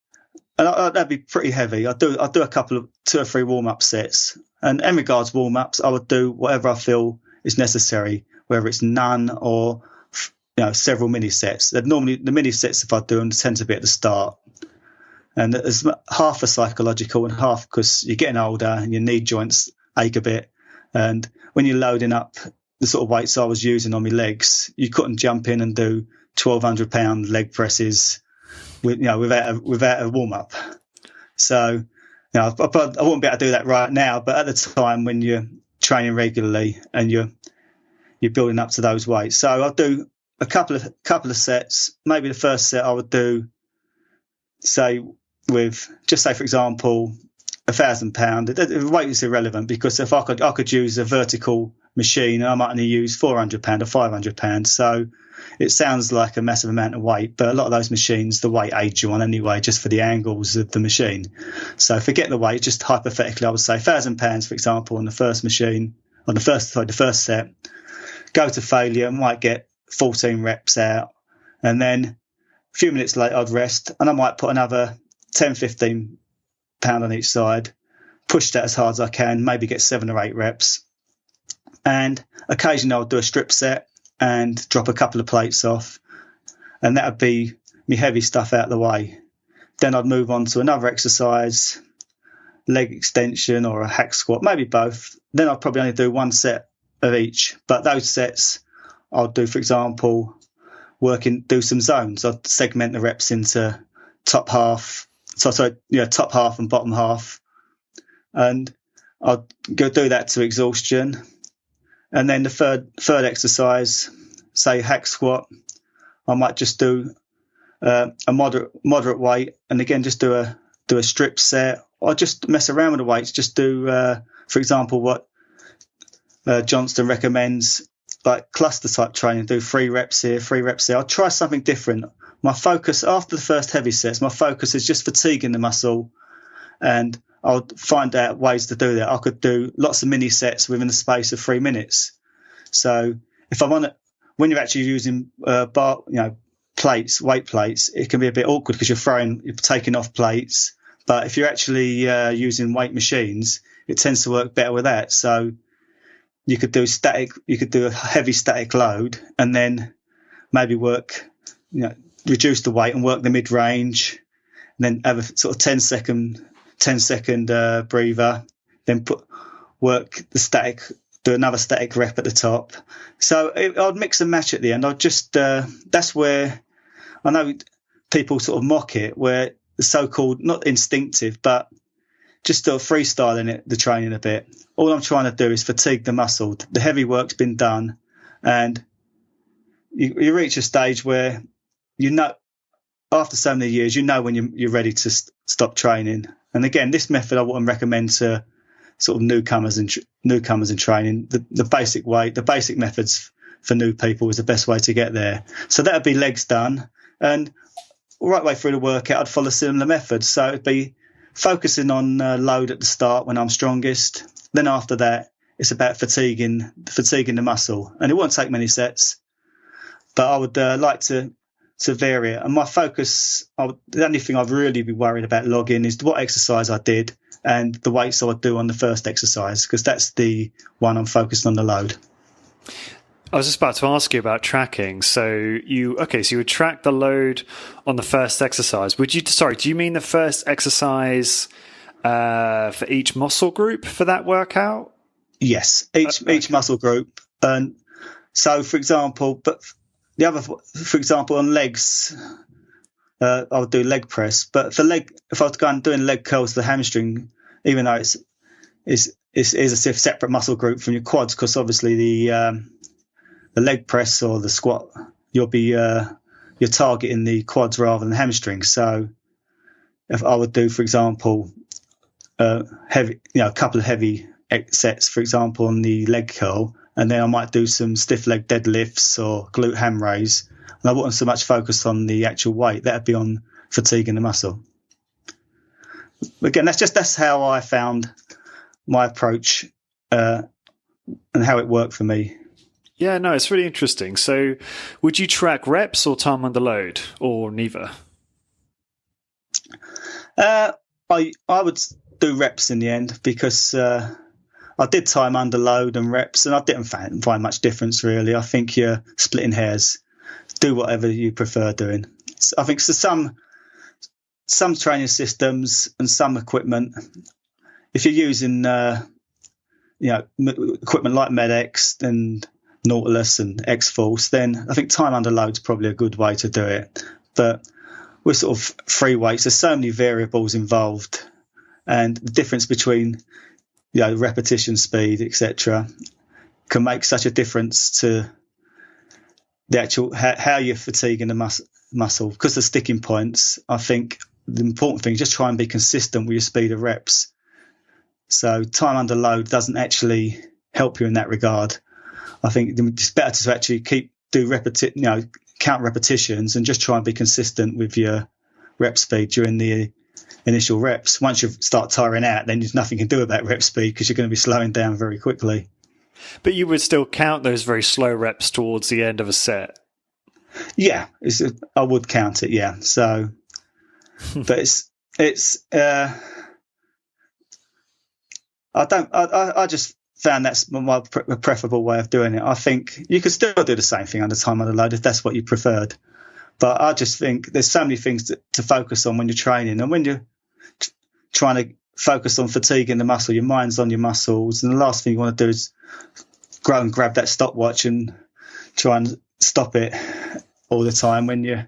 that'd be pretty heavy. I'll do a couple of 2 or 3 warm-up sets. And in regards warm-ups, I would do whatever I feel is necessary, whether it's none or several mini sets. Normally, the mini sets, if I do them, tend to be at the start. And there's half for psychological and half because you're getting older and your knee joints ache a bit. And when you're loading up the sort of weights I was using on my legs, you couldn't jump in and do 1,200-pound leg presses without a warm-up. So I wouldn't be able to do that right now, but at the time when you're training regularly and you're building up to those weights. So I'll do a couple of sets. Maybe the first set I would do, say for example, 1,000 pound. The weight is irrelevant because if I could use a vertical machine, I might only use 400 pound or 500 pound. So it sounds like a massive amount of weight, but a lot of those machines, the weight aids you on anyway, just for the angles of the machine. So forget the weight. Just hypothetically, I would say 1,000 pounds, for example, on the first machine, on the first set. Go to failure, might get 14 reps out, and then a few minutes later I'd rest, and I might put another 10, 15 pound on each side, push that as hard as I can, maybe get 7 or 8 reps, and occasionally I'll do a strip set and drop a couple of plates off, and that would be me heavy stuff out of the way. Then I'd move on to another exercise, leg extension or a hack squat, maybe both. Then I'd probably only do 1 set of each, but those sets I'll do, for example, do some zones. I'd segment the reps into top half and bottom half, and I'll go do that to exhaustion. And then the third exercise, say hack squat, I might just do a moderate weight, and again just do a strip set, or just mess around with the weights. Just do, for example, what Johnston recommends, like cluster type training. Do 3 reps here, 3 reps there. I'll try something different. My focus after the first heavy sets, my focus is just fatiguing the muscle, and I'll find out ways to do that. I could do lots of mini sets within the space of 3 minutes. So if I want to, when you're actually using plates, weight plates, it can be a bit awkward because you're taking off plates. But if you're actually using weight machines, it tends to work better with that. So you could do a heavy static load, and then maybe reduce the weight and work the mid range, and then have a sort of 10 second breather, then work the static, do another static rep at the top. So I'd mix and match at the end. I'd just that's where I know people sort of mock it, where the so-called not instinctive, but just sort of freestyling it, the training a bit. All I'm trying to do is fatigue the muscle. The heavy work's been done, and you reach a stage where after so many years, when you're ready to stop training. And again, this method I wouldn't recommend to sort of newcomers in training. The basic way, the basic methods for new people is the best way to get there. So that would be legs done, and right way through the workout, I'd follow similar methods. So it'd be focusing on load at the start when I'm strongest. Then after that, it's about fatiguing the muscle, and it won't take many sets. But I would like to vary it. And my focus, the only thing I'd really be worried about logging is what exercise I did and the weights I would do on the first exercise, because that's the one I'm focused on the load. I was just about to ask you about tracking. So you would track the load on the first exercise. Do you mean the first exercise for each muscle group for that workout? Yes, each muscle group. And so, for example, on legs, I would do leg press. But if I was doing leg curls for the hamstring, even though it's is a separate muscle group from your quads, because obviously the leg press or the squat, you'll be you're targeting the quads rather than hamstrings. So if I would do, for example, heavy, a couple of heavy sets, for example, on the leg curl, and then I might do some stiff leg deadlifts or glute ham raise, and I wouldn't so much focus on the actual weight. That'd be on fatiguing the muscle. Again, that's how I found my approach and how it worked for me. Yeah, no, it's really interesting. So would you track reps or time under load, or neither? I would do reps in the end, because I did time under load and reps, and I didn't find much difference really. I think you're splitting hairs. Do whatever you prefer doing. So I think so some training systems and some equipment, if you're using equipment like MedX and Nautilus and X-Force, then I think time under load is probably a good way to do it. But with sort of free weights, there's so many variables involved, and the difference between repetition speed, etc., can make such a difference to the actual how you're fatiguing the muscle. Because the sticking points, I think the important thing is just try and be consistent with your speed of reps. So time under load doesn't actually help you in that regard. I think it's better to actually count repetitions and just try and be consistent with your rep speed during the initial reps. Once you start tiring out, then there's nothing you can do about rep speed, because you're going to be slowing down very quickly. But you would still count those very slow reps towards the end of a set? Yeah, I would count it, yeah. So, but I just found that's my preferable way of doing it. I think you could still do the same thing under time under load if that's what you preferred. But I just think there's so many things to focus on when you're training. And when you're trying to focus on fatiguing the muscle, your mind's on your muscles. And the last thing you want to do is go and grab that stopwatch and try and stop it all the time when you're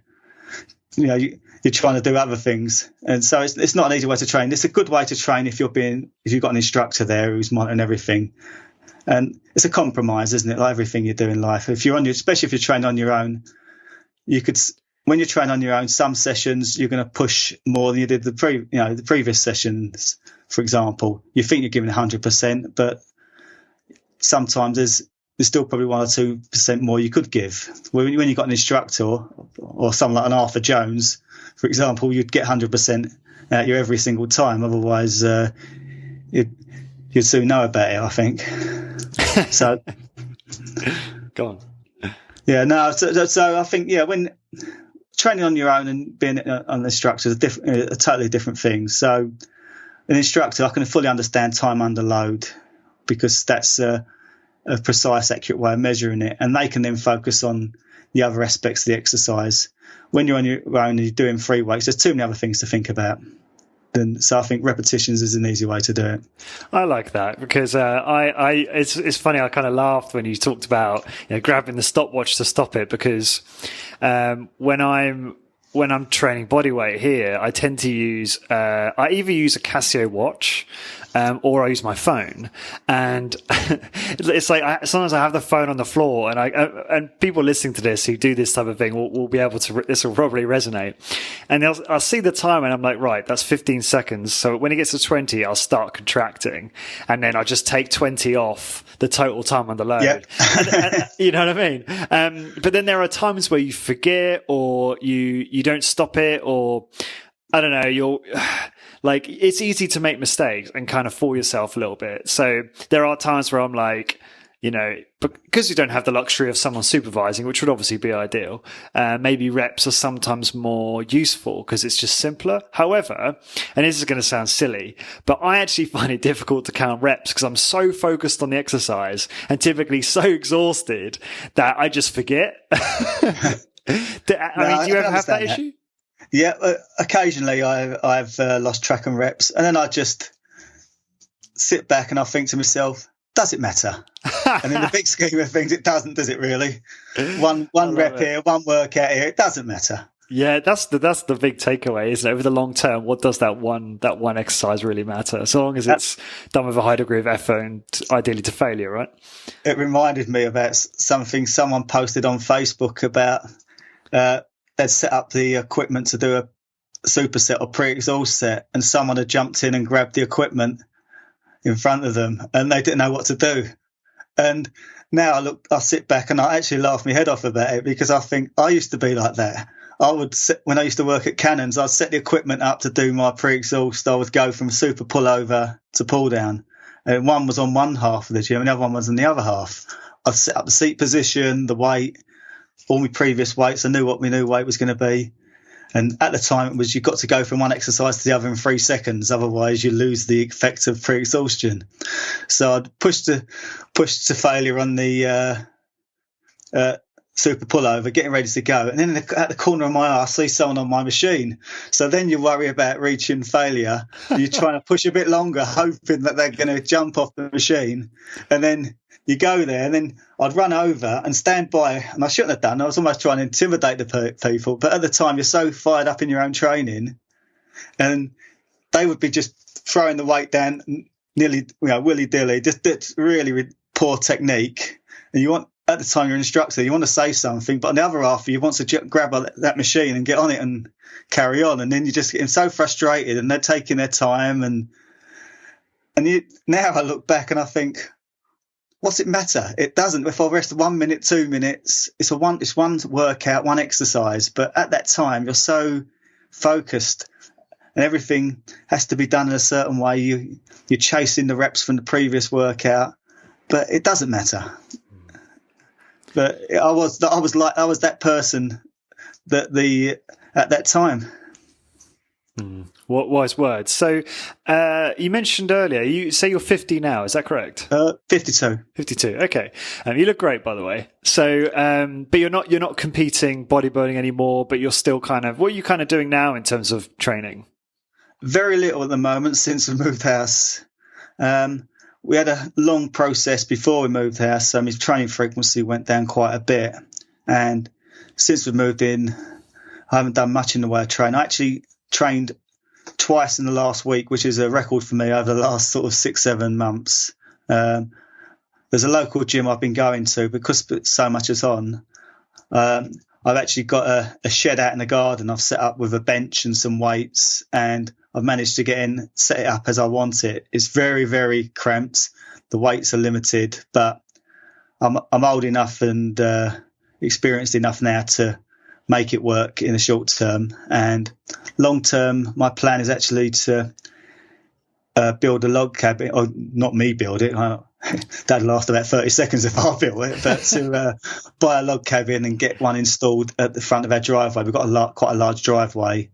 trying to do other things. And so it's not an easy way to train. It's a good way to train if you've got an instructor there who's monitoring everything. And it's a compromise, isn't it? Like everything you do in life. Especially if you're training on your own, when you train on your own, some sessions you're going to push more than you did the previous sessions. For example, you think you're giving 100%, but sometimes there's still probably 1 or 2% more you could give. When you've got an instructor or someone like an Arthur Jones, for example, you'd get 100% out you every single time. Otherwise, you'd soon know about it, I think. So, go on. Yeah, no. So I think, when training on your own and being an instructor is a totally different thing. So an instructor, I can fully understand time under load, because that's a precise, accurate way of measuring it, and they can then focus on the other aspects of the exercise. When you're on your own and you're doing free weights, there's too many other things to think about. So I think repetitions is an easy way to do it. I like that, because it's funny. I kind of laughed when you talked about grabbing the stopwatch to stop it, because when I'm training bodyweight here, I tend to use I either use a Casio watch or I use my phone, and it's like sometimes I have the phone on the floor, and people listening to this who do this type of thing will be able to. This will probably resonate, and I'll see the time, and I'm like, right, that's 15 seconds. So when it gets to 20, I'll start contracting, and then I just take 20 off the total time under load. Yep. and, you know what I mean? But then there are times where you forget, or you don't stop it, or I don't know, like, it's easy to make mistakes and kind of fool yourself a little bit. So there are times where I'm like, because you don't have the luxury of someone supervising, which would obviously be ideal, maybe reps are sometimes more useful because it's just simpler. However, and this is going to sound silly, but I actually find it difficult to count reps because I'm so focused on the exercise and typically so exhausted that I just forget. Do you ever have that issue? Yeah, occasionally I've lost track on reps, and then I just sit back and I think to myself, does it matter? And in the big scheme of things, it doesn't, does it really? One rep here, one workout here, it doesn't matter. Yeah, that's the big takeaway, isn't it? Over the long term, what does that one exercise really matter? So long as it's done with a high degree of effort and ideally to failure, right? It reminded me about something someone posted on Facebook about they'd set up the equipment to do a superset or pre-exhaust set, and someone had jumped in and grabbed the equipment in front of them, and they didn't know what to do. And now I sit back and I actually laugh my head off about it, because I think I used to be like that. When I used to work at Cannons, I'd set the equipment up to do my pre-exhaust. I would go from super pullover to pull down. And one was on one half of the gym and the other one was on the other half. I'd set up the seat position, the weight, all my previous weights. I knew what my new weight was going to be. And at the time, it was you've got to go from one exercise to the other in 3 seconds. Otherwise, you lose the effect of pre-exhaustion. So I'd push to failure on the super pullover, getting ready to go. And then at the corner of my eye, I see someone on my machine. So then you worry about reaching failure. You're trying to push a bit longer, hoping that they're going to jump off the machine. And then you go there, and then I'd run over and stand by. And I shouldn't have done. I was almost trying to intimidate the people. But at the time, you're so fired up in your own training. And they would be just throwing the weight down nearly, willy-dilly, just really poor technique. And you want, at the time you're an instructor, you want to say something, but on the other half, you want to grab that machine and get on it and carry on. And then you're just getting so frustrated, and they're taking their time. And now I look back and I think, what's it matter? It doesn't. If I rest 1 minute, 2 minutes, it's one workout, one exercise. But at that time, you're so focused, and everything has to be done in a certain way. You're chasing the reps from the previous workout, but it doesn't matter. But I was that person at that time. What wise words. So you mentioned earlier, you say you're 50 now, is that correct? 52. 52. Okay. You look great, by the way. So but you're not competing bodybuilding anymore, but you're still what are you kind of doing now in terms of training? Very little at the moment since we moved house. We had a long process before we moved house, so my training frequency went down quite a bit. And since we moved in, I haven't done much in the way of training. I actually trained twice in the last week, which is a record for me over the last sort of 6-7 months. There's a local gym I've been going to because so much is on. I've actually got a shed out in the garden I've set up with a bench and some weights, and I've managed to set it up as I want it. It's very, very cramped. The weights are limited, but I'm old enough and experienced enough now to make it work in the short term. And long term, my plan is actually to build a log cabin, or not me build it. That'd last about 30 seconds if I built it, but to buy a log cabin and get one installed at the front of our driveway. We've got quite a large driveway.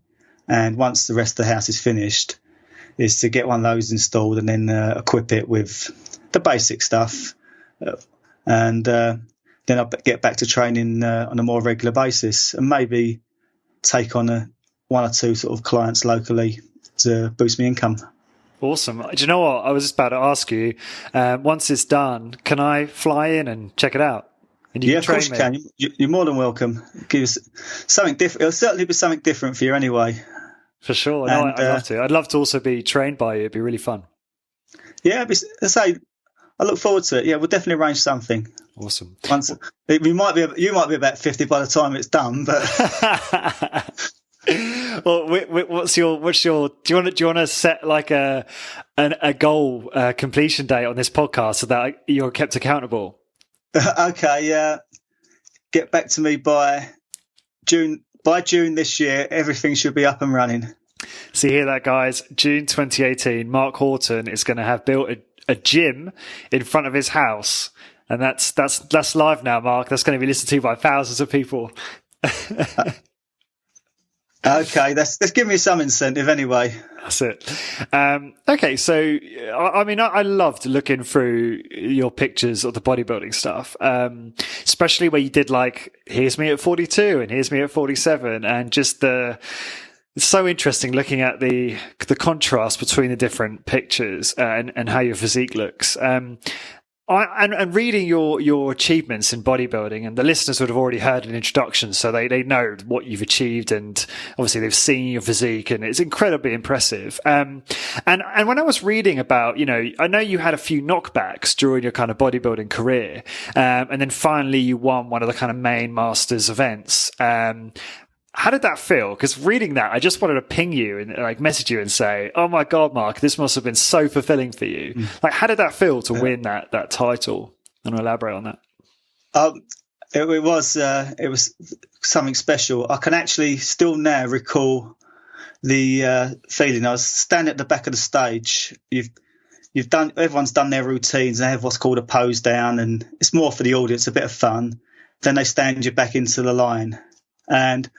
And once the rest of the house is finished, is to get one of those installed and then equip it with the basic stuff. And then I'll get back to training on a more regular basis, and maybe take on one or two sort of clients locally to boost my income. Awesome. Do you know what? I was just about to ask you, once it's done, can I fly in and check it out? And of course you can. You're more than welcome. Give us something different. It'll certainly be something different for you anyway. For sure. No, I'd love to. I'd love to also be trained by you. It'd be really fun. Yeah, I look forward to it. Yeah, we'll definitely arrange something. Awesome. You might be about 50 by the time it's done, but. Well, what's your? Do you want to set like a goal completion date on this podcast so that you're kept accountable? Okay, yeah. Get back to me by June. By June this year, everything should be up and running. So you hear that, guys? June 2018, Mark Houghton is going to have built a gym in front of his house, and that's live now, Mark. That's going to be listened to by thousands of people. Okay, that's give me some incentive anyway. That's it. Okay, so I loved looking through your pictures of the bodybuilding stuff, especially where you did like, here's me at 42 and here's me at 47, and just it's so interesting looking at the contrast between the different pictures and how your physique looks. And reading your achievements in bodybuilding, and the listeners would have already heard an introduction, so they know what you've achieved, and obviously they've seen your physique, and it's incredibly impressive. And when I was reading about, I know you had a few knockbacks during your kind of bodybuilding career, and then finally you won one of the kind of main Masters events. How did that feel? Because reading that, I just wanted to ping you and like message you and say, "Oh my God, Mark, this must have been so fulfilling for you." Like, how did that feel to win that title? And elaborate on that. It was something special. I can actually still now recall the feeling. I was standing at the back of the stage. Everyone's done their routines. They have what's called a pose down, and it's more for the audience, a bit of fun. Then they stand you back into the line, and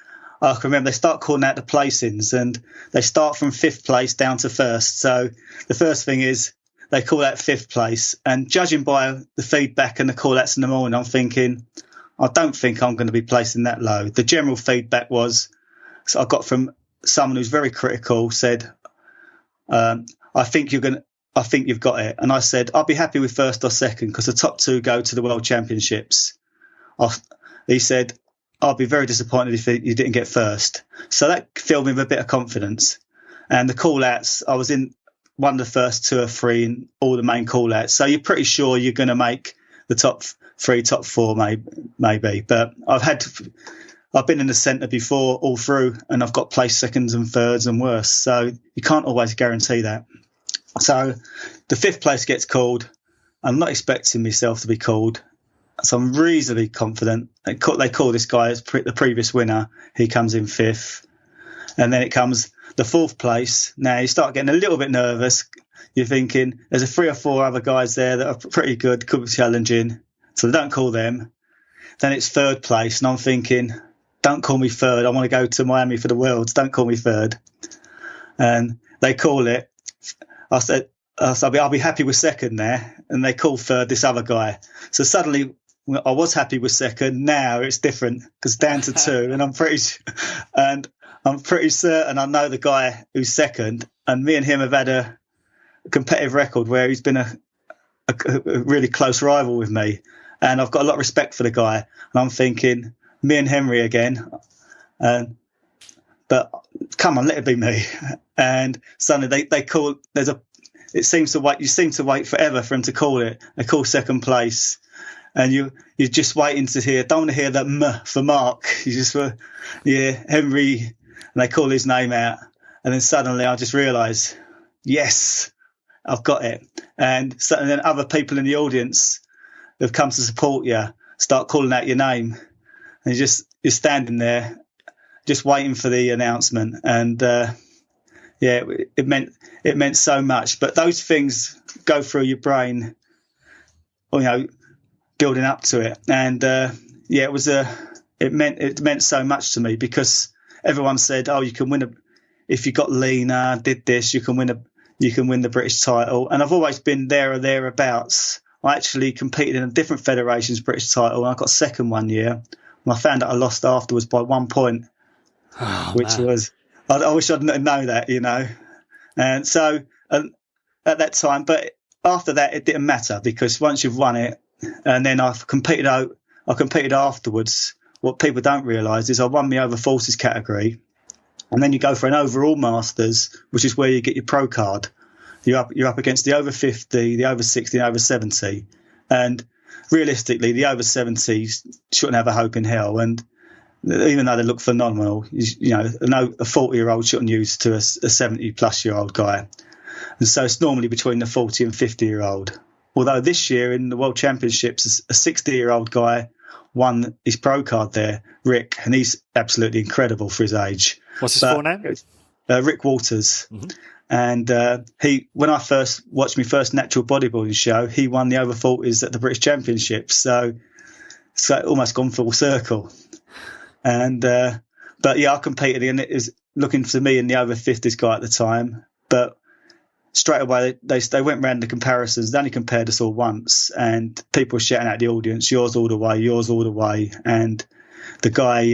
I can remember they start calling out the placings, and they start from 5th place down to 1st. So the first thing is they call out 5th place, and judging by the feedback and the call outs in the morning, I'm thinking, I don't think I'm going to be placing that low. The general feedback was, so I got from someone who's very critical, said, I think you've got it. And I said, I'll be happy with 1st or 2nd because the top 2 go to the World Championships. He said, I'll be very disappointed if you didn't get 1st. So that filled me with a bit of confidence. And the call-outs, I was in one of the first 2 or 3 in all the main call-outs. So you're pretty sure you're going to make the top 3, top 4 maybe. But I've been in the centre before all through, and I've got placed 2nds and 3rds and worse. So you can't always guarantee that. So the 5th place gets called. I'm not expecting myself to be called. So I'm reasonably confident. They call this guy as the previous winner. He comes in 5th. And then it comes the 4th place. Now you start getting a little bit nervous. You're thinking there's 3 or 4 other guys there that are pretty good, could be challenging. So they don't call them. Then it's 3rd place. And I'm thinking, don't call me 3rd. I want to go to Miami for the Worlds. Don't call me 3rd. And they call it. I said, I'll be happy with 2nd there. And they call 3rd this other guy. So suddenly I was happy with 2nd. Now it's different because down to 2, and I'm pretty certain I know the guy who's 2nd, and me and him have had a competitive record where he's been a really close rival with me, and I've got a lot of respect for the guy. And I'm thinking, me and Henry again, but come on, let it be me. And suddenly they call. You seem to wait forever for him to call it. They call 2nd place. And you're just waiting to hear, don't want to hear that M for Mark. You just Henry, and they call his name out. And then suddenly I just realise, yes, I've got it. And then other people in the audience who've come to support you start calling out your name. And you're standing there just waiting for the announcement. And it meant so much. But those things go through your brain, building up to it. And it meant so much to me because everyone said, oh, you can win if you got leaner, did this, you can win the British title. And I've always been there or thereabouts. I actually competed in a different federation's British title, and I got 2nd one year. And I found out I lost afterwards by 1 point, which was, I wish I'd known that, And so at that time, but after that, it didn't matter because once you've won it, and then I competed afterwards. What people don't realise is I won the over 40s category, and then you go for an overall Masters, which is where you get your pro card. You're up against the over 50, the over 60, and over 70, and realistically, the over 70s shouldn't have a hope in hell. And even though they look phenomenal, a 40-year-old shouldn't use to a 70-plus-year-old guy, and so it's normally between the 40 and 50-year-old. Although this year in the World Championships, a 60-year-old guy won his pro card there, Rick, and he's absolutely incredible for his age. What's his full name? Rick Waters. Mm-hmm. And when I first watched my first natural bodybuilding show, he won the over 40s at the British Championships. So almost gone full circle. And but yeah, I competed, and it was looking for me in the over 50s guy at the time. But straight away, they went round the comparisons. They only compared us all once, and people were shouting at the audience, yours all the way, yours all the way. And the guy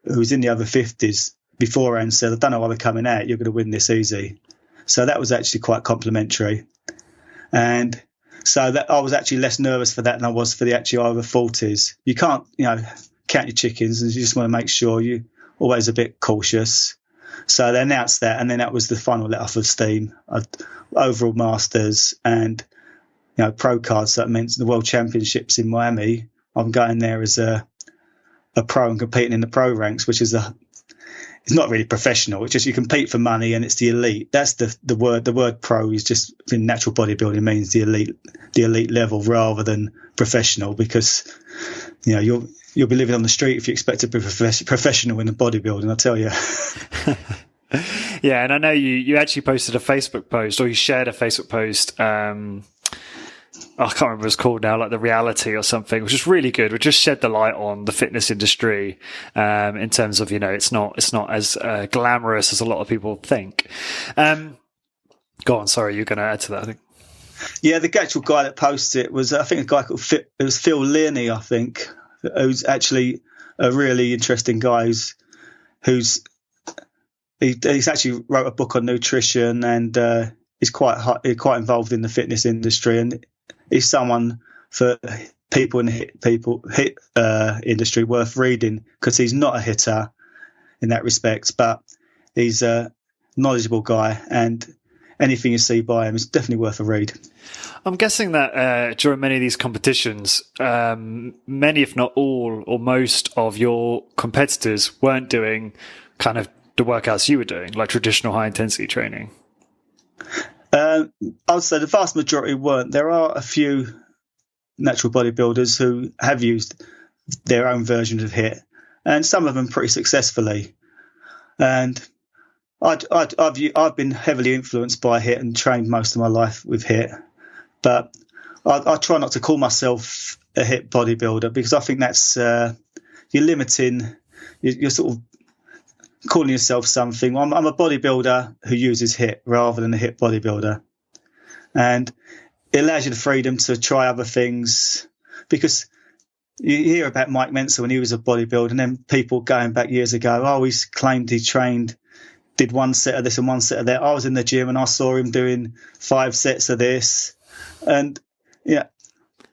who was in the over 50s beforehand said, I don't know why we're coming out, you're going to win this easy. So that was actually quite complimentary. And So that I was actually less nervous for that than I was for the actual over 40s. You can't, count your chickens, and you just want to make sure you're always a bit cautious. So they announced that, and then that was the final let off of steam. Overall masters and pro cards. That meant the World Championships in Miami. I'm going there as a pro and competing in the pro ranks, which is it's not really professional. It's just you compete for money, and it's the elite. That's the word. The word pro is just in natural bodybuilding means the elite level rather than professional, because you'll be living on the street if you expect to be professional in the bodybuilding, I tell you. Yeah, and I know you actually posted a Facebook post, or you shared a Facebook post. I can't remember what it's called now, like The Reality or something, which is really good. Which just shed the light on the fitness industry in terms of, it's not as glamorous as a lot of people think. Go on, sorry, you're going to add to that, I think. Yeah, the actual guy that posted it was, I think, a guy called Phil Learney, I think, who's actually a really interesting guy who's he's actually wrote a book on nutrition, and he's quite involved in the fitness industry, and he's someone for people in the HIIT industry worth reading, because he's not a hitter in that respect, but he's a knowledgeable guy, and anything you see by him is definitely worth a read. I'm guessing that during many of these competitions, many, if not all, or most of your competitors weren't doing kind of the workouts you were doing, like traditional high-intensity training. I would say the vast majority weren't. There are a few natural bodybuilders who have used their own versions of HIIT, and some of them pretty successfully. And I've been heavily influenced by HIIT and trained most of my life with HIIT, but I try not to call myself a HIIT bodybuilder, because I think that's you're limiting. You're sort of calling yourself something. I'm a bodybuilder who uses HIIT rather than a HIIT bodybuilder, and it allows you the freedom to try other things, because you hear about Mike Mentzer when he was a bodybuilder, and then people going back years ago, he's claimed he did one set of this and one set of that. I was in the gym and I saw him doing 5 sets of this, and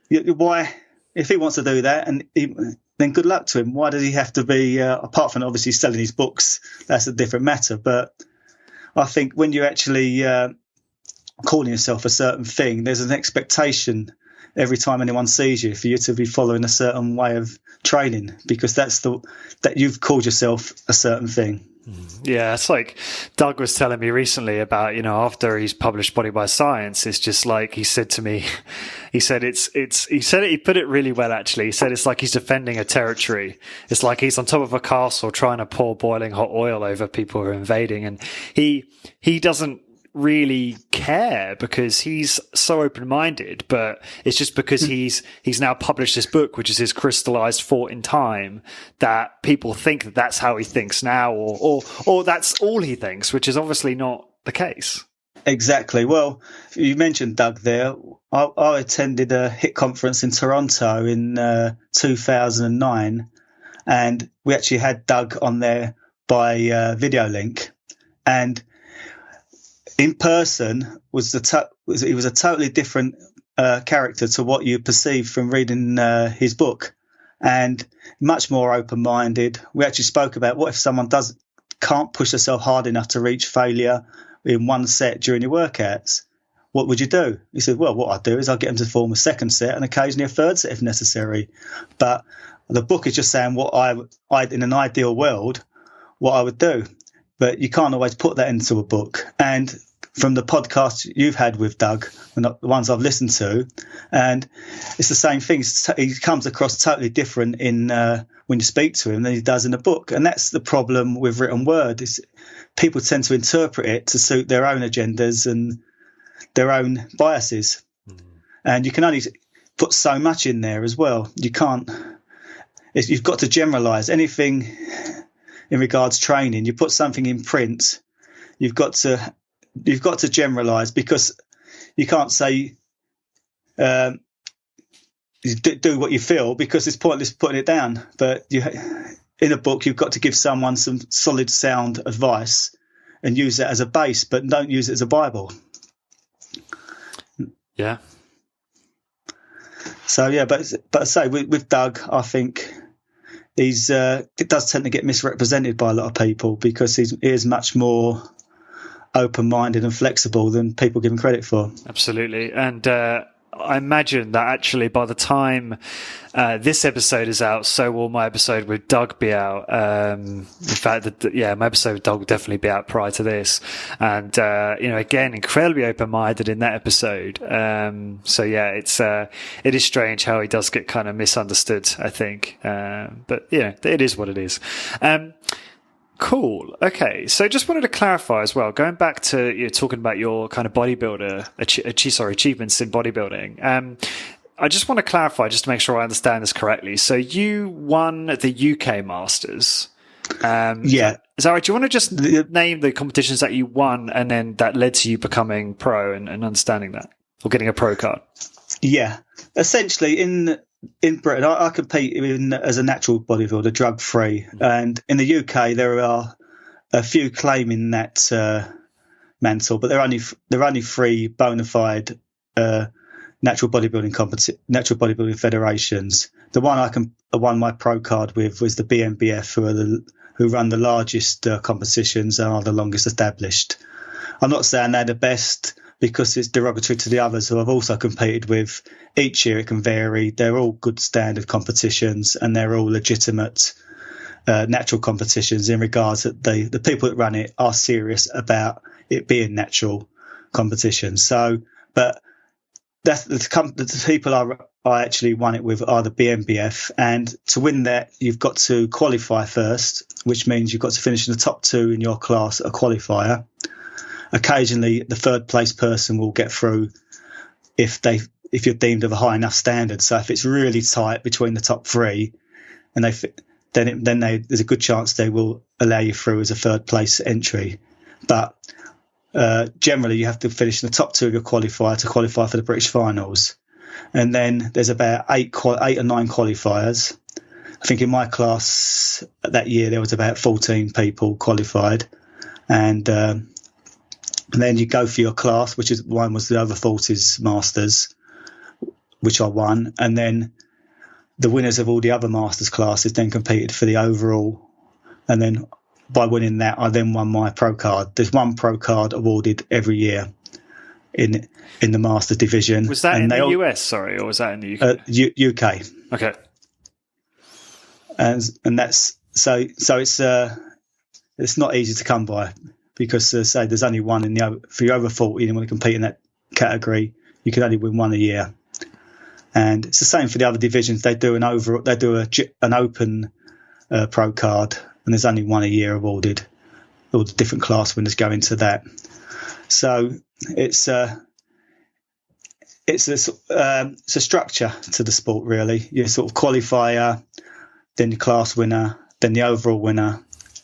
why, if he wants to do that, and then good luck to him. Why does he have to be, apart from obviously selling his books, that's a different matter. But I think when you're actually calling yourself a certain thing, there's an expectation every time anyone sees you for you to be following a certain way of training, because that you've called yourself a certain thing. Yeah, it's like Doug was telling me recently about, after he's published Body by Science, it's just like he said to me, he put it really well, actually. He said it's like he's defending a territory. It's like he's on top of a castle trying to pour boiling hot oil over people who are invading. And he doesn't really care because he's so open-minded, but it's just because he's now published this book, which is his crystallized thought in time, that people think that that's how he thinks now, or that's all he thinks, which is obviously not the case. Exactly. Well, you mentioned Doug there. I attended a HIIT conference in Toronto in 2009, and we actually had Doug on there by video link, and in person he was a totally different character to what you perceive from reading his book, and much more open-minded. We actually spoke about what if someone can't push themselves hard enough to reach failure in one set during your workouts. What would you do? He said, well, what I'd do is I'd get them to form a second set and occasionally a third set if necessary. But the book is just saying what I in an ideal world, what I would do. But you can't always put that into a book. And from the podcasts you've had with Doug, and the ones I've listened to, and it's the same thing. He comes across totally different in when you speak to him than he does in a book. And that's the problem with written word. Is people tend to interpret it to suit their own agendas and their own biases. And you can only put so much in there as well. You can't. You've got to generalize anything in regards to training. You put something in print, you've got to generalize, because you can't say do what you feel, because it's pointless putting it down. But in a book, you've got to give someone some solid, sound advice and use that as a base, but don't use it as a Bible. Yeah. So yeah, but I say with Doug, I think it does tend to get misrepresented by a lot of people because he is much more open-minded and flexible than people give him credit for. Absolutely. And I imagine that actually by the time this episode is out, so will my episode with Doug be out. In fact, my episode with Doug will definitely be out prior to this. And, again, incredibly open-minded in that episode. So yeah, it is strange how he does get kind of misunderstood, I think. But it is what it is. Cool. Okay. So just wanted to clarify as well, going back to you talking about your kind of bodybuilder, achievements in bodybuilding. I just want to clarify just to make sure I understand this correctly. So you won the UK Masters. Yeah. Is that right? Do you want to just name the competitions that you won and then that led to you becoming pro and understanding that or getting a pro card? Yeah. Essentially in Britain, I compete as a natural bodybuilder, drug-free. And in the UK, there are a few claiming that mantle, but they're only three bona fide natural bodybuilding federations. The one I won my pro card with was the BMBF, who run the largest competitions and are the longest established. I'm not saying they're the best, because it's derogatory to the others who I've also competed with. Each year it can vary. They're all good standard competitions and they're all legitimate natural competitions in regards that the people that run it are serious about it being natural competitions. So, but that's the people I actually won it with are the BMBF, and to win that you've got to qualify first, which means you've got to finish in the top two in your class, a qualifier. Occasionally, the third place person will get through if you're deemed of a high enough standard. So if it's really tight between the top three, and there's a good chance they will allow you through as a third place entry. But generally, you have to finish in the top two of your qualifier to qualify for the British finals. And then there's about eight or nine qualifiers. I think in my class that year there was about 14 people qualified, and then you go for your class, which is one was the over 40s Masters, which I won. And then the winners of all the other Masters classes then competed for the overall. And then by winning that, I then won my pro card. There's one pro card awarded every year in the Masters division. Was that in the US, or was that in the UK? UK. Okay. And that's so it's not easy to come by. Because, say, there's only one if you're over 40 and want to compete in that category, you can only win one a year. And it's the same for the other divisions. They do an open pro card, and there's only one a year awarded. All the different class winners go into that. So it's a structure to the sport, really. You sort of qualifier, then your class winner, then the overall winner,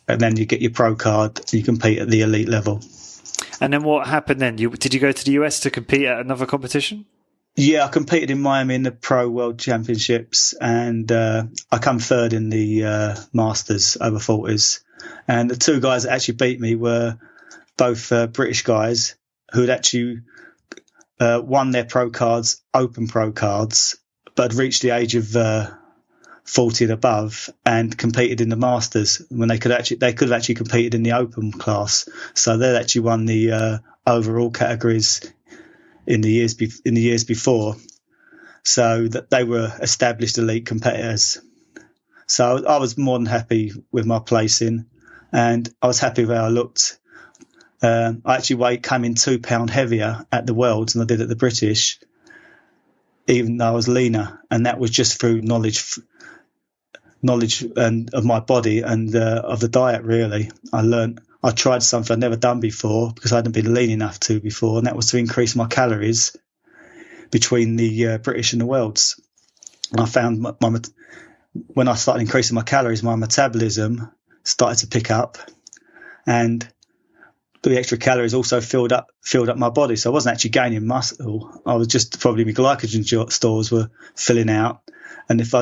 and then you get your pro card and you compete at the elite level. And then what happened then? Did you go to the US to compete at another competition? Yeah, I competed in Miami in the Pro World Championships, and I come third in the Masters over 40s. And the two guys that actually beat me were both British guys who had actually won their pro cards, open pro cards, but had reached the age of 40 and above and competed in the Masters when they could have actually competed in the open class. So they actually won the overall categories in the years before, so that they were established elite competitors. So I was more than happy with my placing, and I was happy with how I looked. I actually came in 2 pound heavier at the Worlds than I did at the British, even though I was leaner, and that was just through knowledge and of my body and of the diet. Really, I tried something I'd never done before because I hadn't been lean enough to before, and that was to increase my calories between the British and the Worlds. And I found when I started increasing my calories, my metabolism started to pick up, and the extra calories also filled up my body. So I wasn't actually gaining muscle. I was just probably my glycogen stores were filling out, and if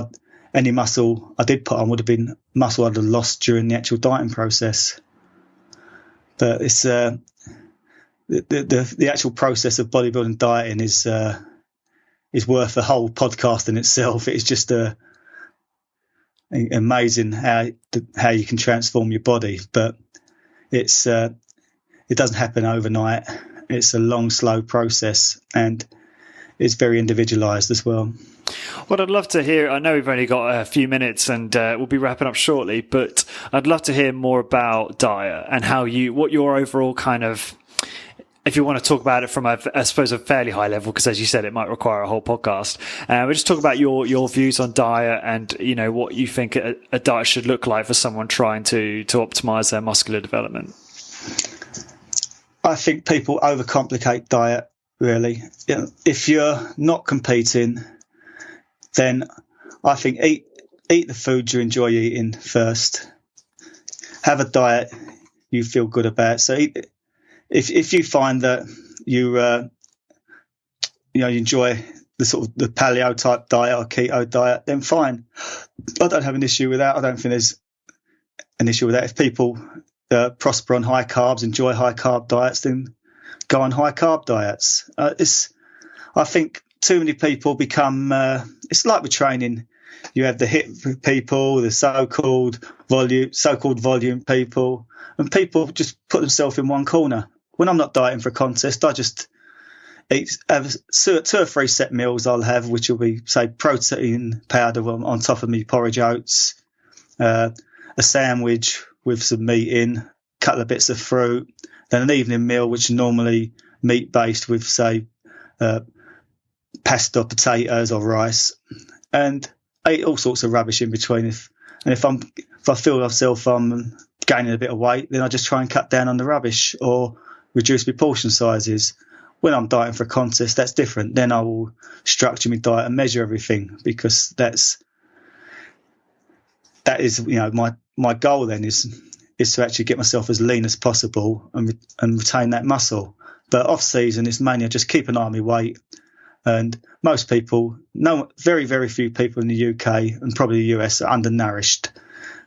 any muscle I did put on would have been muscle I'd have lost during the actual dieting process. But it's the actual process of bodybuilding dieting is is worth a whole podcast in itself. It's just amazing how you can transform your body, but it doesn't happen overnight. It's a long, slow process, and it's very individualized as well. What I'd love to hear, I know we've only got a few minutes and we'll be wrapping up shortly, but I'd love to hear more about diet and what your overall kind of, if you want to talk about it from I suppose a fairly high level, because as you said, it might require a whole podcast. But just talk about your views on diet and, what you think a diet should look like for someone trying to optimize their muscular development. I think people overcomplicate diet, really. If you're not competing, then I think eat the food you enjoy eating first. Have a diet you feel good about. So if you find that you enjoy the sort of the paleo type diet or keto diet, then fine. I don't have an issue with that. I don't think there's an issue with that. If people prosper on high carbs, enjoy high carb diets, then go on high carb diets. I think too many people become. It's like with training. You have the HIIT people, the so-called volume people, and people just put themselves in one corner. When I'm not dieting for a contest, I just have 2 or 3 set meals I'll have, which will be, say, protein powder on top of me porridge oats, a sandwich with some meat in, a couple of bits of fruit, then an evening meal, which is normally meat-based with, say, pasta, potatoes or rice, and I eat all sorts of rubbish in between. If I feel myself gaining a bit of weight, then I just try and cut down on the rubbish or reduce my portion sizes. When I'm dieting for a contest, that's different. Then I will structure my diet and measure everything, because that is my goal. Then is to actually get myself as lean as possible and retain that muscle. But off season, it's mainly just keep an eye on my weight. And most people, very, very few people in the UK and probably the US are undernourished.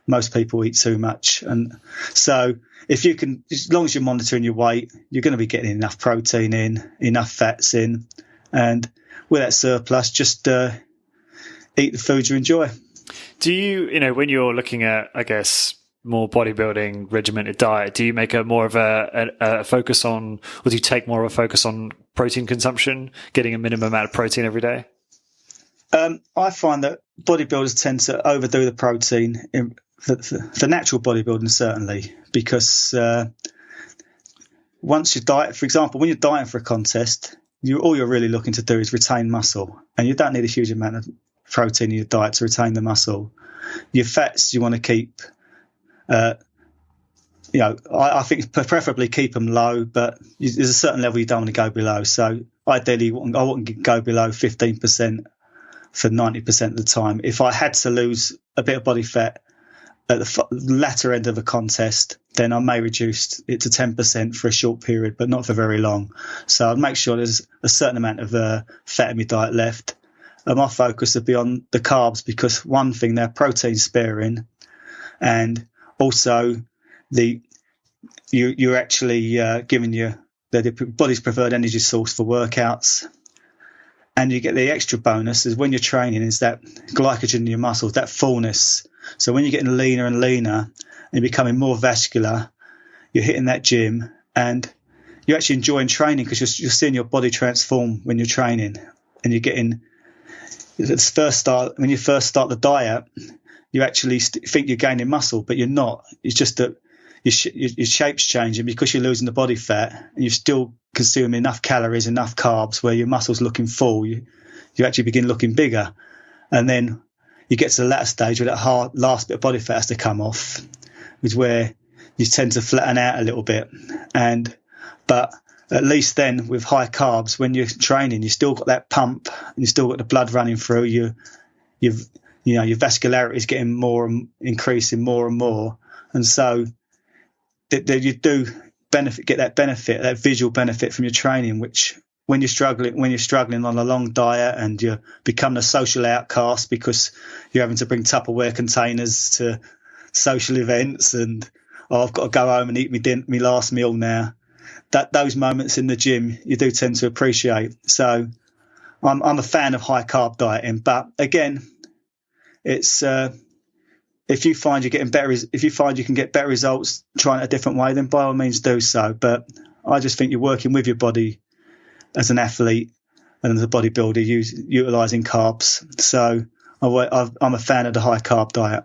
Most people eat too much. And so if you can, as long as you're monitoring your weight, you're going to be getting enough protein in, enough fats in. And with that surplus, just eat the food you enjoy. Do you, when you're looking at, I guess, more bodybuilding regimented diet, do you make more of a focus on, or do you take more of a focus on protein consumption, getting a minimum amount of protein every day? I find that bodybuilders tend to overdo the protein for natural bodybuilding, certainly, because once you diet, for example, when you're dieting for a contest, all you're really looking to do is retain muscle, and you don't need a huge amount of protein in your diet to retain the muscle. Your fats you want to keep. I think preferably keep them low, but there's a certain level you don't want to go below. So ideally, I wouldn't go below 15% for 90% of the time. If I had to lose a bit of body fat at the latter end of a contest, then I may reduce it to 10% for a short period, but not for very long. So I'd make sure there's a certain amount of fat in my diet left. And my focus would be on the carbs, because one thing, they're protein sparing, and also you're actually giving the body's preferred energy source for workouts. And you get the extra bonus is when you're training is that glycogen in your muscles, that fullness. So when you're getting leaner and leaner and becoming more vascular, you're hitting that gym and you're actually enjoying training, because you're seeing your body transform when you're training. And you're getting, when you first start the diet, you actually think you're gaining muscle, but you're not. It's just that your shape's changing because you're losing the body fat, and you're still consuming enough calories, enough carbs, where your muscle's looking full. You actually begin looking bigger. And then you get to the latter stage where that last bit of body fat has to come off, which is where you tend to flatten out a little bit. But at least then with high carbs, when you're training, you still got that pump, and you still got the blood running through you. Your vascularity is getting increasing more and more, and so you do get that visual benefit from your training. Which when you're struggling on a long diet and you're becoming a social outcast because you're having to bring Tupperware containers to social events, and I've got to go home and eat my last meal now. Those moments in the gym you do tend to appreciate. So I'm a fan of high carb dieting, but again, it's if you find you can get better results trying it a different way, then by all means do so. But I just think you're working with your body as an athlete and as a bodybuilder, utilizing carbs. So I'm a fan of the high carb diet.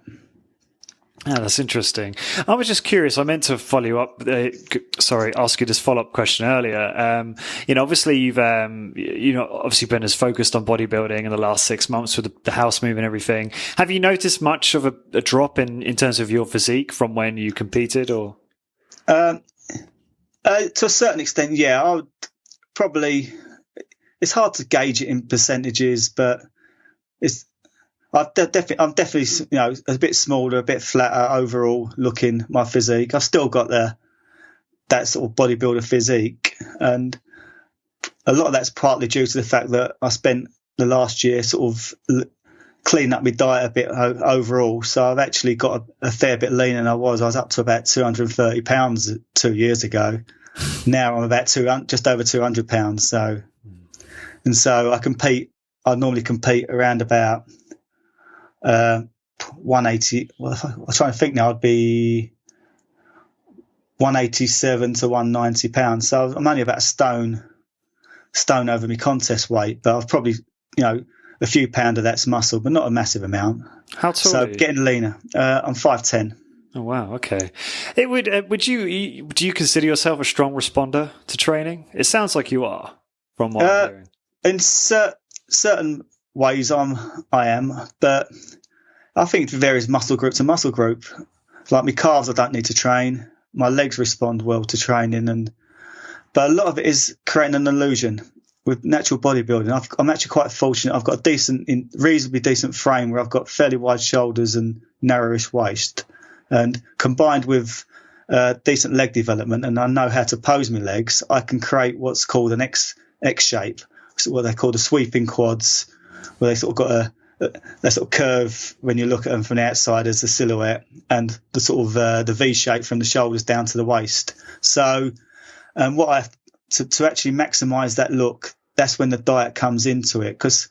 Yeah, that's interesting. I was just curious. I meant to follow you up. Ask you this follow-up question earlier. Obviously you've obviously been as focused on bodybuilding in the last 6 months with the house move and everything. Have you noticed much of a drop in terms of your physique from when you competed, or? To a certain extent, yeah. I would probably. It's hard to gauge it in percentages, but I'm definitely, a bit smaller, a bit flatter overall looking, my physique. I've still got that sort of bodybuilder physique. And a lot of that's partly due to the fact that I spent the last year sort of cleaning up my diet a bit overall. So I've actually got a fair bit leaner than I was. I was up to about 230 pounds 2 years ago. Now I'm about just over 200 pounds. So I normally compete around about 180. Well, I'm trying to think now. I'd be 187 to 190 pounds. So I'm only about a stone over my contest weight, but I've probably a few pound of that's muscle, but not a massive amount. How tall? So are you? Getting leaner. I'm 5'10". Oh wow, okay. Do you consider yourself a strong responder to training? It sounds like you are, from what I'm hearing. In certain ways I am, but I think it varies muscle group to muscle group. Like my calves, I don't need to train. My legs respond well to training, but a lot of it is creating an illusion with natural bodybuilding. I'm actually quite fortunate. I've got a reasonably decent frame where I've got fairly wide shoulders and narrowish waist, and combined with decent leg development, and I know how to pose my legs, I can create what's called an X shape, what they call the sweeping quads, where they sort of got they sort of curve when you look at them from the outside as a silhouette, and the sort of the V shape from the shoulders down to the waist. So, what I have to actually maximise that look, that's when the diet comes into it, because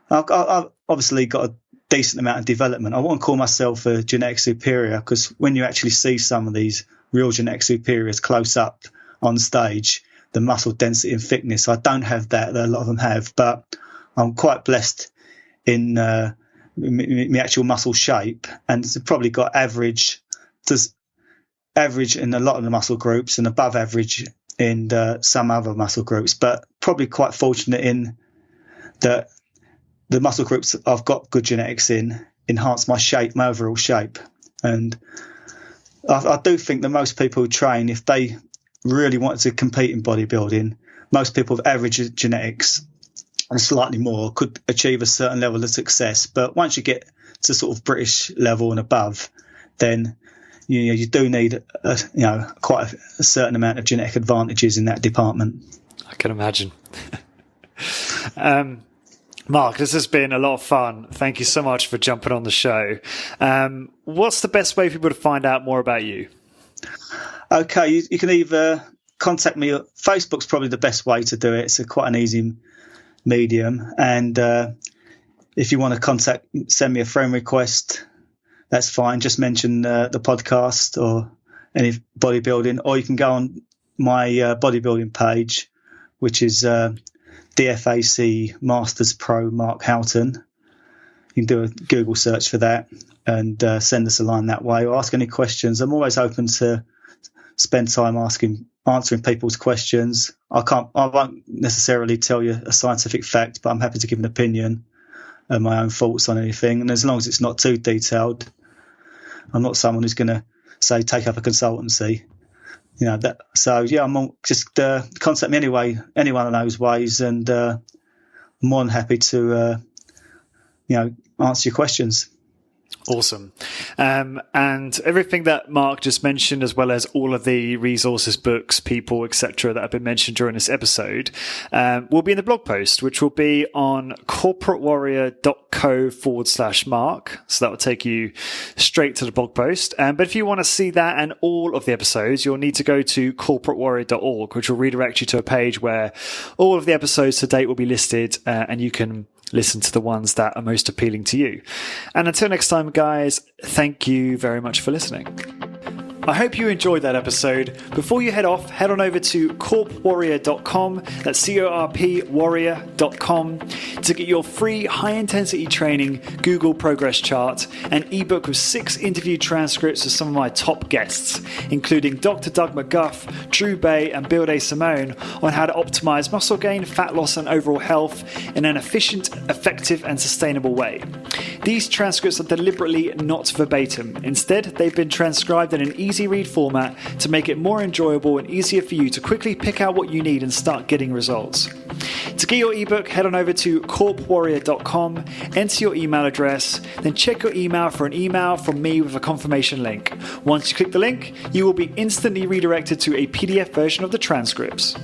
I've obviously got a decent amount of development. I won't call myself a genetic superior, because when you actually see some of these real genetic superiors close up on stage, the muscle density and thickness, I don't have that a lot of them have, but I'm quite blessed in my actual muscle shape, and it's probably got average in a lot of the muscle groups and above average in some other muscle groups, but probably quite fortunate in that the muscle groups I've got good genetics in enhance my shape, my overall shape. And I do think that most people who train, if they really wanted to compete in bodybuilding, most people with average genetics and slightly more could achieve a certain level of success. But once you get to sort of British level and above, then you do need quite a certain amount of genetic advantages in that department. I can imagine. Mark, this has been a lot of fun. Thank you so much for jumping on the show. What's the best way for people to find out more about you? Okay, you can either contact me. Facebook's probably the best way to do it. It's quite an easy medium. And if you want to send me a friend request, that's fine. Just mention the podcast or any bodybuilding, or you can go on my bodybuilding page, which is DFAC Masters Pro Mark Houghton. You can do a Google search for that and send us a line that way, or ask any questions. I'm always open to spend time answering people's questions. I won't necessarily tell you a scientific fact, but I'm happy to give an opinion and my own thoughts on anything. And as long as it's not too detailed, I'm not someone who's going to say take up a consultancy. I'm just contact me anyway, any one of those ways, and I'm more than happy to answer your questions. Awesome. And everything that Mark just mentioned, as well as all of the resources, books, people, etc., that have been mentioned during this episode, will be in the blog post, which will be on corporatewarrior.co/Mark. So that will take you straight to the blog post. But if you want to see that and all of the episodes, you'll need to go to corporatewarrior.org, which will redirect you to a page where all of the episodes to date will be listed, and you can listen to the ones that are most appealing to you. And until next time, guys, thank you very much for listening. I hope you enjoyed that episode. Before you head off, head on over to corpwarrior.com, that's CORP warrior.com, to get your free high-intensity training Google Progress chart, an ebook with 6 interview transcripts of some of my top guests, including Dr. Doug McGuff, Drew Bay, and Bill Day Simone, on how to optimize muscle gain, fat loss, and overall health in an efficient, effective, and sustainable way. These transcripts are deliberately not verbatim. Instead, they've been transcribed in an easy read format to make it more enjoyable and easier for you to quickly pick out what you need and start getting results. To get your ebook, head on over to corpwarrior.com, enter your email address, then check your email for an email from me with a confirmation link. Once you click the link, you will be instantly redirected to a PDF version of the transcripts.